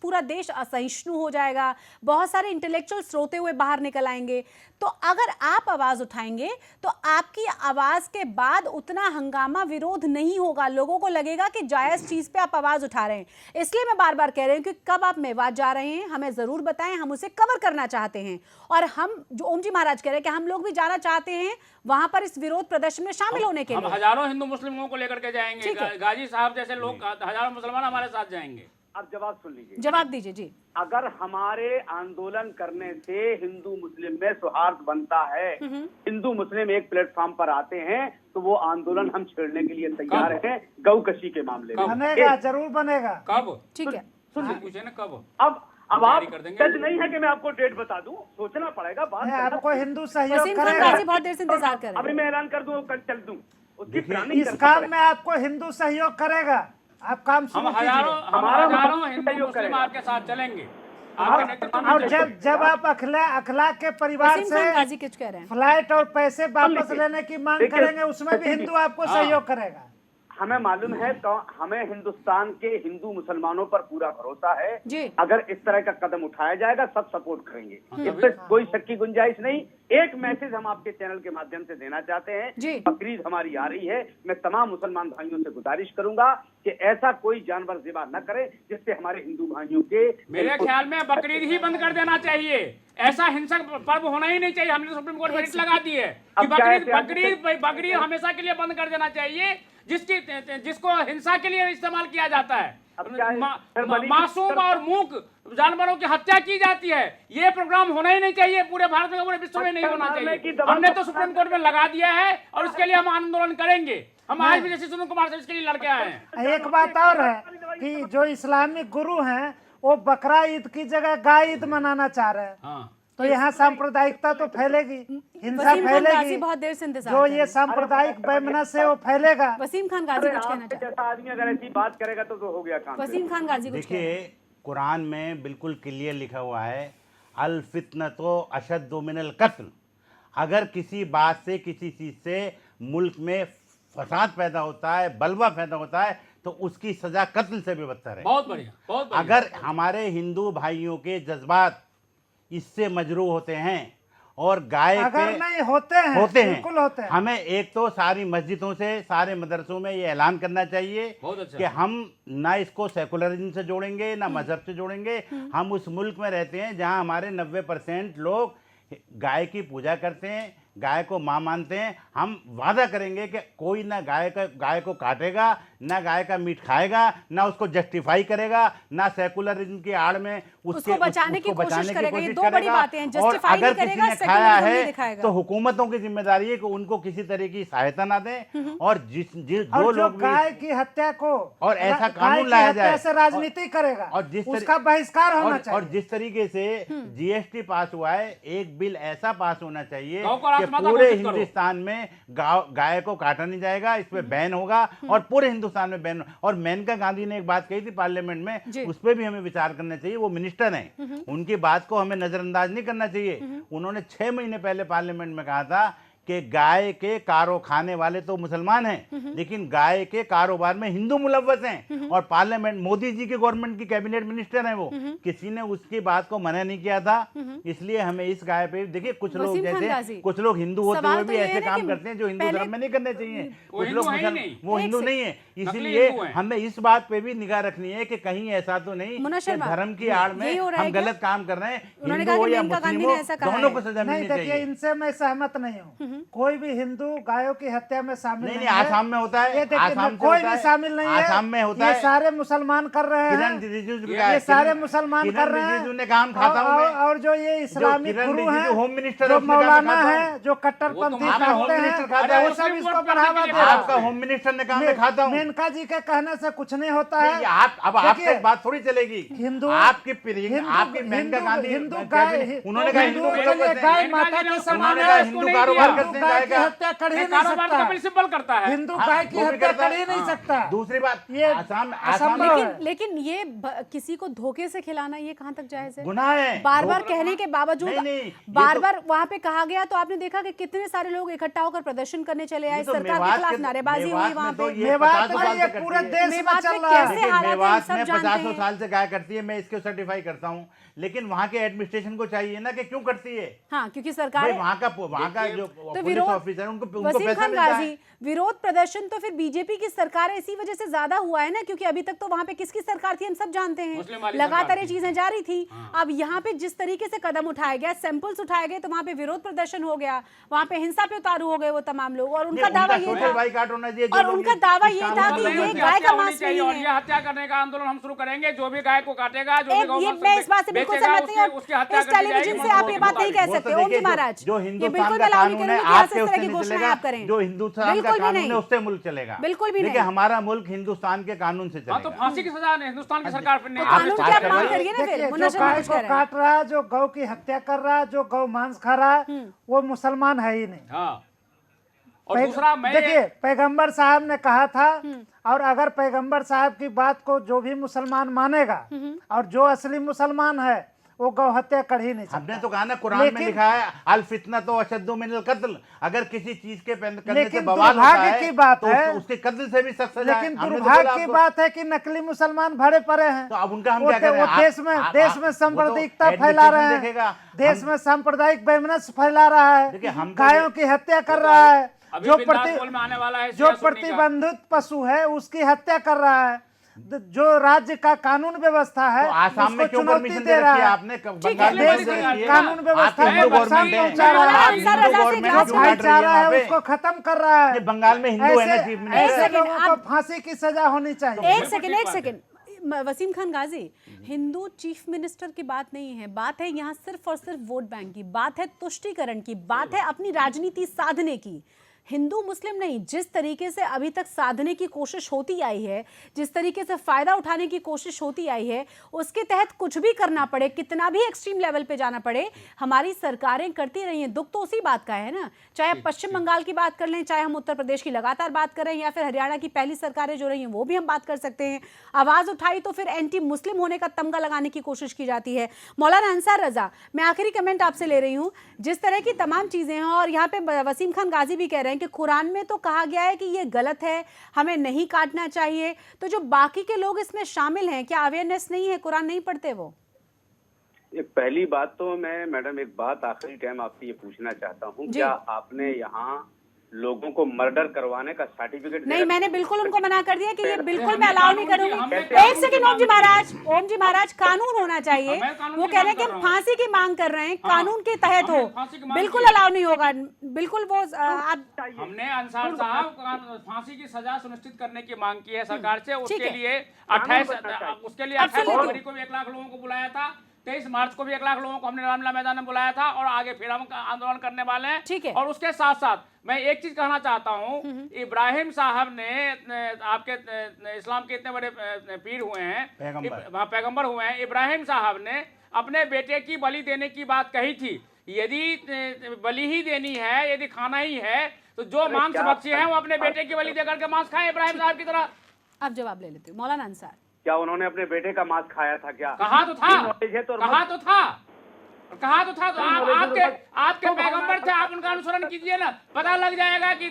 पूरा देश असहिष्णु हो जाएगा, बहुत सारे इंटेलेक्चुअल्स रोते हुए बाहर निकल आएंगे। तो अगर आप आवाज उठाएंगे तो आपकी आवाज के बाद उतना हंगामा विरोध नहीं होगा, लोगों को लगेगा कि जायज चीज पे आप आवाज उठा रहे हैं। इसलिए मैं बार बार कह रही हूँ कि कब आप मेवात जा रहे हैं हमें जरूर बताएं, हम उसे कवर करना चाहते हैं। और हम जो ओम जी महाराज कह रहे हैं कि हम लोग भी जाना चाहते हैं वहां पर इस विरोध प्रदर्शन में शामिल होने के हम लिए। हजारों हिंदू मुस्लिमों को लेकर के जाएंगे, ठीक है। गाजी साहब जैसे लोग, हजारों मुसलमान हमारे साथ जाएंगे। अब जवाब सुन लीजिए। जवाब दीजिए जी। अगर हमारे आंदोलन करने से हिंदू मुस्लिम में सौहार्द बनता है, हिंदू मुस्लिम एक प्लेटफॉर्म पर आते हैं, तो वो आंदोलन हम छेड़ने के लिए तैयार हैं। गौकशी के मामले में बनेगा, जरूर बनेगा। कब? ठीक है, पूछे ना कब? अब आप तैयारी कर देंगे। सच नहीं है कि मैं आपको डेट बता दूं, सोचना पड़ेगा, बात नहीं, करना आपको हिंदू सहयोग वसीम खान करेगा। गाजी बहुत देर से इंतजार कर रहे अभी हैं। मैं ऐलान कर दूं, कल चल दूं, उसकी प्लानिंग इस करना काम पड़ेगा। में आपको हिंदू सहयोग करेगा, आप काम हम शुरू हजारों कीजिए। हजारों हिंदू सहयोग मुस्लिम करेगा। आपके साथ चलेंगे, आपके नेतृत्व में और चलेंगे। जब आप अखलाक के परिवार वसीम खान से गाजी कुछ कह रहे हैं। फ्लाइट और पैसे वापस देखिए, लेने की मांग देखिए, करेंगे, उसमें भी हिंदू आपको सहयोग करेगा। हमें मालूम है, हमें हिंदुस्तान के हिंदू मुसलमानों पर पूरा भरोसा है। जी। अगर इस तरह का कदम उठाया जाएगा, सब सपोर्ट करेंगे, इसमें कोई शक की गुंजाइश नहीं। एक मैसेज हम आपके चैनल के माध्यम से देना चाहते हैं। जी। बकरीद हमारी आ रही है, मैं तमाम मुसलमान भाइयों से गुजारिश करूंगा कि ऐसा कोई जानवर ज़िबा न करे जिससे हमारे हिंदू भाइयों के मेरे ख्याल में बकरीद ही बंद कर देना चाहिए। ऐसा हिंसक पर्व होना ही नहीं चाहिए। हमने सुप्रीम कोर्ट में रिट लगा दी है कि अब क्या है, बकरीद हमेशा के लिए बंद कर देना चाहिए, जिसको हिंसा के लिए इस्तेमाल किया जाता है। मासूम और मूक जानवरों की हत्या की जाती है। ये प्रोग्राम होना ही नहीं चाहिए, पूरे भारत में, पूरे विश्व में नहीं होना चाहिए। हमने तो सुप्रीम कोर्ट में लगा दिया है और उसके लिए हम आंदोलन करेंगे। हम आज भी जैसे सुनील कुमार से इसके लिए लड़के आए हैं। एक बात और है कि जो इस्लामिक गुरु हैं वो बकरा ईद की जगह गाय ईद मनाना चाह रहे हैं। हाँ। तो यहाँ सांप्रदायिकता तो फैलेगी, हिंसा वसीम खान गाजी फैलेगी, बहुत देर से इंतजार जो कर रहे ये हैं। सांप्रदायिक वैमनस्य है वो फैलेगा। वसीम खान गाजी कुछ कहना चाहते जैसा आदमी अगर ऐसी बात करेगा तो हो गया काम। हैं। वसीम खान गाजी कुछ कहना देखिए, कुरान में बिल्कुल क्लियर लिखा हुआ है, अल फितनतो अशद्दु मिनल कत्ल। अगर किसी बात से, किसी चीज से मुल्क में फसाद पैदा होता है, बलवा पैदा होता है, तो उसकी सजा कत्ल से भी बदतर है। बहुत बढ़िया, बहुत बढ़िया। अगर हमारे हिंदू भाइयों के जज्बात इससे मजरूह होते हैं और गाय अगर पे नहीं होते हैं बिल्कुल होते हैं। हमें एक तो सारी मस्जिदों से, सारे मदरसों में ये ऐलान करना चाहिए बहुत अच्छा। कि हम ना इसको सेकुलरिज्म से जोड़ेंगे, ना मजहब से जोड़ेंगे। हम उस मुल्क में रहते हैं जहां हमारे 90% लोग गाय की पूजा करते हैं, गाय को मां मानते हैं। हम वादा करेंगे कि कोई ना गाय को काटेगा, ना गाय का मीट खाएगा, ना उसको जस्टिफाई करेगा, ना सेकुलरिज्म की आड़ में उसको बचाने की कोशिश करेगा। ये दो करेगा। बड़ी बातें हैं, और जस्टिफाई अगर नहीं किसी करेगा, ने खाया सेकुलरिज्म नहीं है दिखाएगा। तो हुकूमतों की जिम्मेदारी है कि उनको किसी तरह की सहायता ना दें। और जो और जो लोग गाय की हत्या को और ऐसा गाय कानून की लाया हत्या जाए से राजनीति करेगा और जिस उसका बहिष्कार होना चाहिए। और जिस तरीके से जीएसटी पास हुआ है, एक बिल ऐसा पास होना चाहिए गौ को कि राजमाता पूरे घोषित करो। हिंदुस्तान में गाय को काटा नहीं जाएगा, इस पे बैन होगा और पूरे हिंदुस्तान में बैन। और मेनका गांधी ने एक बात कही थी पार्लियामेंट में, उस पर भी हमें विचार करना चाहिए। वो मिनिस्टर हैं, उनकी बात को हमें नजरअंदाज नहीं करना चाहिए। उन्होंने 6 महीने पहले पार्लियामेंट में कहा था कि गाय के खाने वाले तो मुसलमान हैं, लेकिन गाय के कारोबार में हिंदू मुलव्वस हैं। और पार्लियामेंट, मोदी जी के गवर्नमेंट की कैबिनेट मिनिस्टर हैं वो, किसी ने उसकी बात को मना नहीं किया था। इसलिए हमें इस गाय पे, देखिए कुछ लोग जैसे कुछ लोग हिंदू होते हुए भी ऐसे काम करते हैं जो हिंदू धर्म में नहीं करने चाहिए। कुछ लोग वो हिंदू नहीं है, इसीलिए हमें इस बात पे भी निगाह रखनी है कि कहीं ऐसा तो नहीं कि धर्म की आड़ में हम गलत काम कर रहे हैं। हिंदू हो या मुस्लिम हो, दोनों को सजा मिलनी चाहिए। इनसे मैं सहमत नहीं हूँ। कोई भी हिंदू गायों की हत्या में शामिल नहीं है। आसाम में होता है, आसाम कोई भी शामिल नहीं है। आसाम में होता है। ये सारे मुसलमान कर रहे हैं, ये सारे मुसलमान कर रहे हैं। और जो ये इस्लामिक गुरु हैं, होम मिनिस्टर जो मौलाना है, जो कट्टरपंथी करते हैं, वो सब इसको बढ़ावा दे रहे हैं। आपका होम मिनिस्टर ने कहा मैं खाता हूँ। मेनका जी के कहने से कुछ नहीं होता है। अब आपसे बात थोड़ी चलेगी। हिंदू आपकी मेनका गांधी, हिंदू गाय, उन्होंने कहा हिंदू गाय माता के समान है। हिंदू कारोबार करते हैं, गाय की हत्या कर ही नहीं सकता। प्रिंसिपल करता है हिंदू गाय की हत्या कर ही नहीं सकता। दूसरी बात, ये आसाम लेकिन ये किसी को धोखे से खिलाना ये कहाँ तक जायज है? गुनाह है। बार बार कहने के बावजूद बार बार वहाँ पे कहा गया तो आपने देखा कि कितने सारे लोग इकट्ठा होकर प्रदर्शन करने चले आए, सरकार के खिलाफ नारेबाजी हुई वहाँ पे। मेवात में ये पूरे देश में चल रहा है। कैसे हालात हैं सब जानते 50 हैं। साल से गाय करती है, मैं इसको सर्टिफाई करता हूँ, लेकिन वहाँ के एडमिनिस्ट्रेशन को चाहिए ना कि क्यों करती है। हाँ, क्योंकि सरकार वहाँ का जो पुलिस ऑफिसर उनको वसीम पैसा खान मिलता है। गाजी, विरोध प्रदर्शन तो फिर बीजेपी की सरकार है इसी वजह से ज्यादा हुआ है ना, क्योंकि अभी तक तो वहाँ पे किसकी सरकार थी हम सब जानते हैं, लगातार ये चीजें जारी थी। अब यहाँ पे जिस तरीके से कदम उठाया गया, सैंपल्स उठाए गए, तो वहाँ पे विरोध प्रदर्शन हो गया, वहाँ पे हिंसा पे उतारू हो गए वो तमाम लोग। और उनका दावा ये था, और उनका दावा ये था कि ये गाय का मांस नहीं है। ये हत्या करने का आंदोलन हम शुरू करेंगे। जो भी गाय को काटेगा, जो भी गौ मैं इस बात से बिल्कुल सहमत नहीं हूँ। इस टेलीविजन से आप ये बात नहीं कह सकते ओम जी महाराज, जो ये हिंदुस्तान बिल्कुल का अलाउ नहीं कानून है, करेंगे कि आपके इस तरह की उससे नहीं घोषणाएं चलेगा। आप करें। जो हिंदुस्तान का कानून है उससे मुल्क चलेगा, बिल्कुल भी देखिए नहीं। हमारा मुल्क हिंदुस्तान के कानून से हाँ, तो चलेगा। फांसी की सजा हिंदुस्तान की सरकार पर नहीं। कानून की आप मांग करिए ना फिर। देखिए, मुन्ना जो शर्मा गाय कुछ को कह रहे हैं। काट रहा है, जो गौ की हत्या कर रहा है, जो गौ मांस खा रहा है, वो मुसलमान है ही नहीं। हाँ, और दूसरा मैं देखिए पैगंबर साहब ने कहा था, और अगर पैगंबर साहब की बात को जो भी मुसलमान मानेगा और जो असली मुसलमान है वो गौ हत्या कर ही नहीं सकता। हमने तो कहा ना, कुरान में लिखा है अल फितना तो अशद्दु मिनल कत्ल। अगर किसी चीज के करने से बवाल होता है की बात तो है, उसके कत्ल से भी सख्त सजा है। लेकिन दुर्भाग्य की बात है कि नकली मुसलमान भरे पड़े हैं। तो अब उनका हम क्या करें? वो देश में सांप्रदायिकता फैला रहे हैं, देश में सांप्रदायिक वैमनस्य फैला रहा है, गायों की हत्या कर रहा है, जो प्रतिबंधित पशु है उसकी हत्या कर रहा है, जो राज्य का कानून व्यवस्था है तो आसाम में क्यों परमिशन दे रखी है आपने? बंगाल में देश की कानून व्यवस्था को नुकसान पहुंचा रहा है, भाईचारा है उसको खत्म कर रहा है। बंगाल में हिंदू है ना चीफ मिनिस्टर, ऐसे लोगों को फांसी की सजा होनी चाहिए। एक सेकंड वसीम खान गाजी, हिंदू चीफ मिनिस्टर की बात नहीं है, बात है यहाँ सिर्फ और सिर्फ वोट बैंक की, बात है तुष्टीकरण की, बात है अपनी राजनीति साधने की। हिंदू मुस्लिम नहीं, जिस तरीके से अभी तक साधने की कोशिश होती आई है, जिस तरीके से फायदा उठाने की कोशिश होती आई है, उसके तहत कुछ भी करना पड़े, कितना भी एक्सट्रीम लेवल पे जाना पड़े, हमारी सरकारें करती रही हैं। दुख तो उसी बात का है ना, चाहे आप पश्चिम बंगाल की बात कर लें, चाहे हम उत्तर प्रदेश की लगातार बात करें, या फिर हरियाणा की पहली सरकारें जो रही हैं वो भी हम बात कर सकते हैं। आवाज उठाई तो फिर एंटी मुस्लिम होने का तमगा लगाने की कोशिश की जाती है। मौलाना अंसार रजा, मैं आखिरी कमेंट आपसे ले रही हूँ, जिस तरह की तमाम चीजें हैं, और यहाँ पे वसीम खान गाजी भी कह रहे हैं कि कुरान में तो कहा गया है कि ये गलत है, हमें नहीं काटना चाहिए, तो जो बाकी के लोग इसमें शामिल हैं, क्या अवेयरनेस नहीं है, कुरान नहीं पढ़ते वो? पहली बात तो मैं मैडम एक बात आखिरी टाइम आपसे ये पूछना चाहता हूँ, क्या आपने यहाँ लोगों को मर्डर करवाने का सर्टिफिकेट? नहीं, मैंने बिल्कुल उनको मना कर दिया कि ये बिल्कुल मैं अलाउ नहीं करूंगी। एक सेकंड ओम जी महाराज, कानून होना चाहिए। वो कह रहे हैं कि हम फांसी की मांग कर रहे हैं, कानून के तहत हो, बिल्कुल अलाउ नहीं होगा, बिल्कुल। वो हमने अंसार साहब फांसी की सजा सुनिश्चित करने की मांग की है सरकार से। उसके लिए 28 फरवरी को भी 1 लाख लोगों को बुलाया था, 23 मार्च को भी 1 लाख लोगों को हमने रामलीला मैदान में बुलाया था, और आगे फिर हम आंदोलन करने वाले हैं। ठीक है। और उसके साथ साथ मैं एक चीज कहना चाहता हूँ, इब्राहिम साहब ने, आपके इस्लाम के इतने बड़े पीर हुए हैं, पैगंबर हुए हैं, इब्राहिम साहब ने अपने बेटे की बलि देने की बात कही थी। यदि बलि ही देनी है, यदि खाना ही है, तो जो मांस भक्षी है वो अपने बेटे की बलि देकर के मांस खाए इब्राहिम साहब की तरह। अब जवाब ले लेते हैं मौलाना अंसार। क्या उन्होंने अपने बेटे का मांस खाया था? क्या कहा तो था, कहा तो था। तो आपके पैगंबर थे, आप उनका अनुसरण कीजिए ना, पता लग जाएगा कि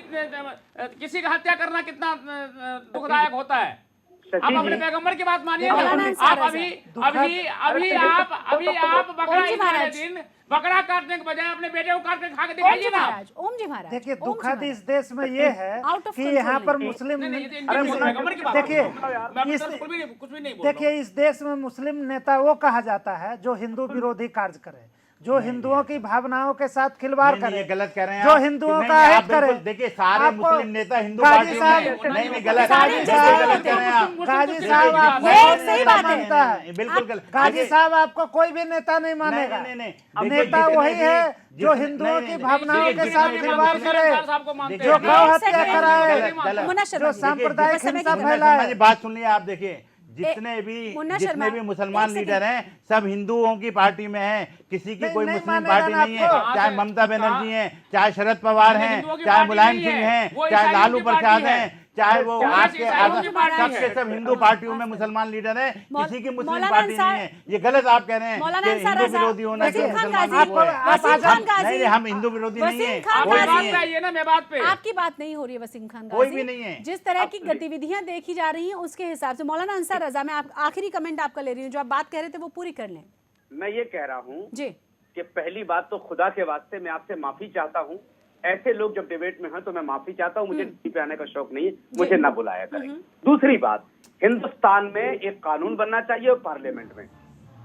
किसी का हत्या करना कितना दुखदायक होता है। आप अपने पैगंबर की बात मानिए। आप आप बकरा ईद वाले दिन बकरा काटने के बजाय अपने बेटे को काट के खा के दिखाइए ना। ओम जी महाराज, देखिए दुखद इस देश में ये है कि यहाँ पर मुस्लिम, देखिए इस देश में मुस्लिम नेता वो कहा जाता है जो हिंदू विरोधी कार्य करे, जो हिंदुओं की भावनाओं के साथ खिलवाड़ करे, गलत कह रहे हैं, जो हिंदुओं का हित करे। देखिए सारे मुस्लिम नेता हिंदू पार्टी में नहीं, गलत कह रहे हैं आप। गाजी साहब आपको सही बात मानता है, बिल्कुल गलत। गाजी साहब आपको कोई भी नेता नहीं मानेगा। नेता वही है जो हिंदुओं की भावनाओं के साथ खिलवाड़ करे, जो गौ हत्या कराए, जो सांप्रदायिक हिंसा फैलाए। बात सुनिए आप, देखिए जितने भी मुसलमान लीडर हैं सब हिंदुओं की पार्टी में हैं, किसी की कोई मुस्लिम पार्टी नहीं है। चाहे ममता बनर्जी हैं, चाहे शरद पवार हैं, चाहे मुलायम सिंह हैं, चाहे लालू प्रसाद हैं, चाहे वो आपके सबके सब हिंदू पार्टियों में मुसलमान लीडर हैं, किसी की मुस्लिम पार्टी नहीं है। ये गलत आप कह रहे हैं कि हिंदू विरोधी होना चाहिए मुसलमान। नहीं, हम हिंदू विरोधी नहीं है, आपकी बात नहीं हो रही है वसीम खान गाजी, कोई भी नहीं है। जिस तरह की गतिविधियां देखी जा रही हैं उसके हिसाब से। मौलाना अंसार रजा, मैं आखिरी कमेंट आपका ले रही हूँ, जो आप बात कह रहे थे वो पूरी कर लें। मैं ये कह रहा हूँ जी कि पहली बात तो खुदा के वास्ते मैं आपसे माफी चाहता हूँ, ऐसे लोग जब डिबेट में हैं तो मैं माफी चाहता हूँ, मुझे टीवी पे आने का शौक नहीं है, मुझे ना बुलाया करें। दूसरी बात, हिंदुस्तान में एक कानून बनना चाहिए पार्लियामेंट में,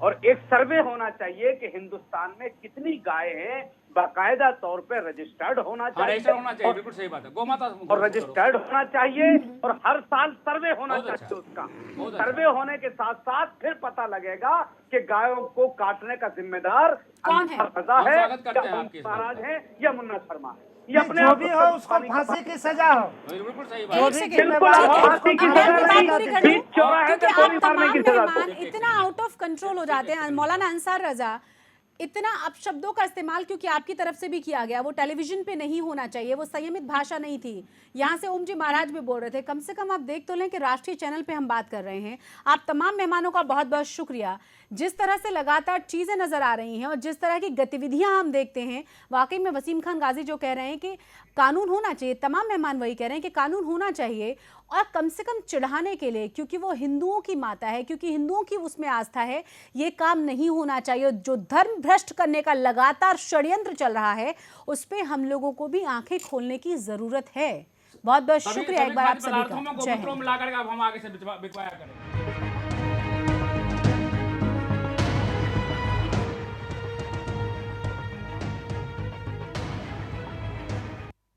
और एक सर्वे होना चाहिए कि हिंदुस्तान में कितनी गाय हैं, बाकायदा तौर पे रजिस्टर्ड होना चाहिए, बिल्कुल सही बात है, गोमाता और रजिस्टर्ड होना चाहिए, और हर साल सर्वे होना चाहिए उसका। सर्वे होने के साथ साथ फिर पता लगेगा कि गायों को काटने का जिम्मेदार कौन है, रजा है, महाराज है या मुन्ना शर्मा है। ये अपने जो भी हो उसको फांसी की सजा हो। बिल्कुल सही जो बात। भी फांसी की सजा। इतना आउट ऑफ कंट्रोल हो जाते हैं मौलाना अंसार रजा, इतना अपशब्दों का इस्तेमाल क्योंकि आपकी तरफ से भी किया गया, वो टेलीविजन पे नहीं होना चाहिए, वो संयमित भाषा नहीं थी। यहाँ से ओम जी महाराज भी बोल रहे थे, कम से कम आप देख तो लें कि राष्ट्रीय चैनल पे हम बात कर रहे हैं। आप तमाम मेहमानों का बहुत बहुत शुक्रिया। जिस तरह से लगातार चीज़ें नज़र आ रही हैं और जिस तरह की गतिविधियां हम देखते हैं, वाकई में वसीम खान गाजी जो कह रहे हैं कि कानून होना चाहिए, तमाम मेहमान वही कह रहे हैं कि कानून होना चाहिए, और कम से कम चिढ़ाने के लिए, क्योंकि वो हिंदुओं की माता है, क्योंकि हिंदुओं की उसमें आस्था है, ये काम नहीं होना चाहिए। जो धर्म भ्रष्ट करने का लगातार षड्यंत्र चल रहा है उस पर हम लोगों को भी आंखें खोलने की ज़रूरत है। बहुत बहुत शुक्रिया एक बार आप सभी का। जय हिंद।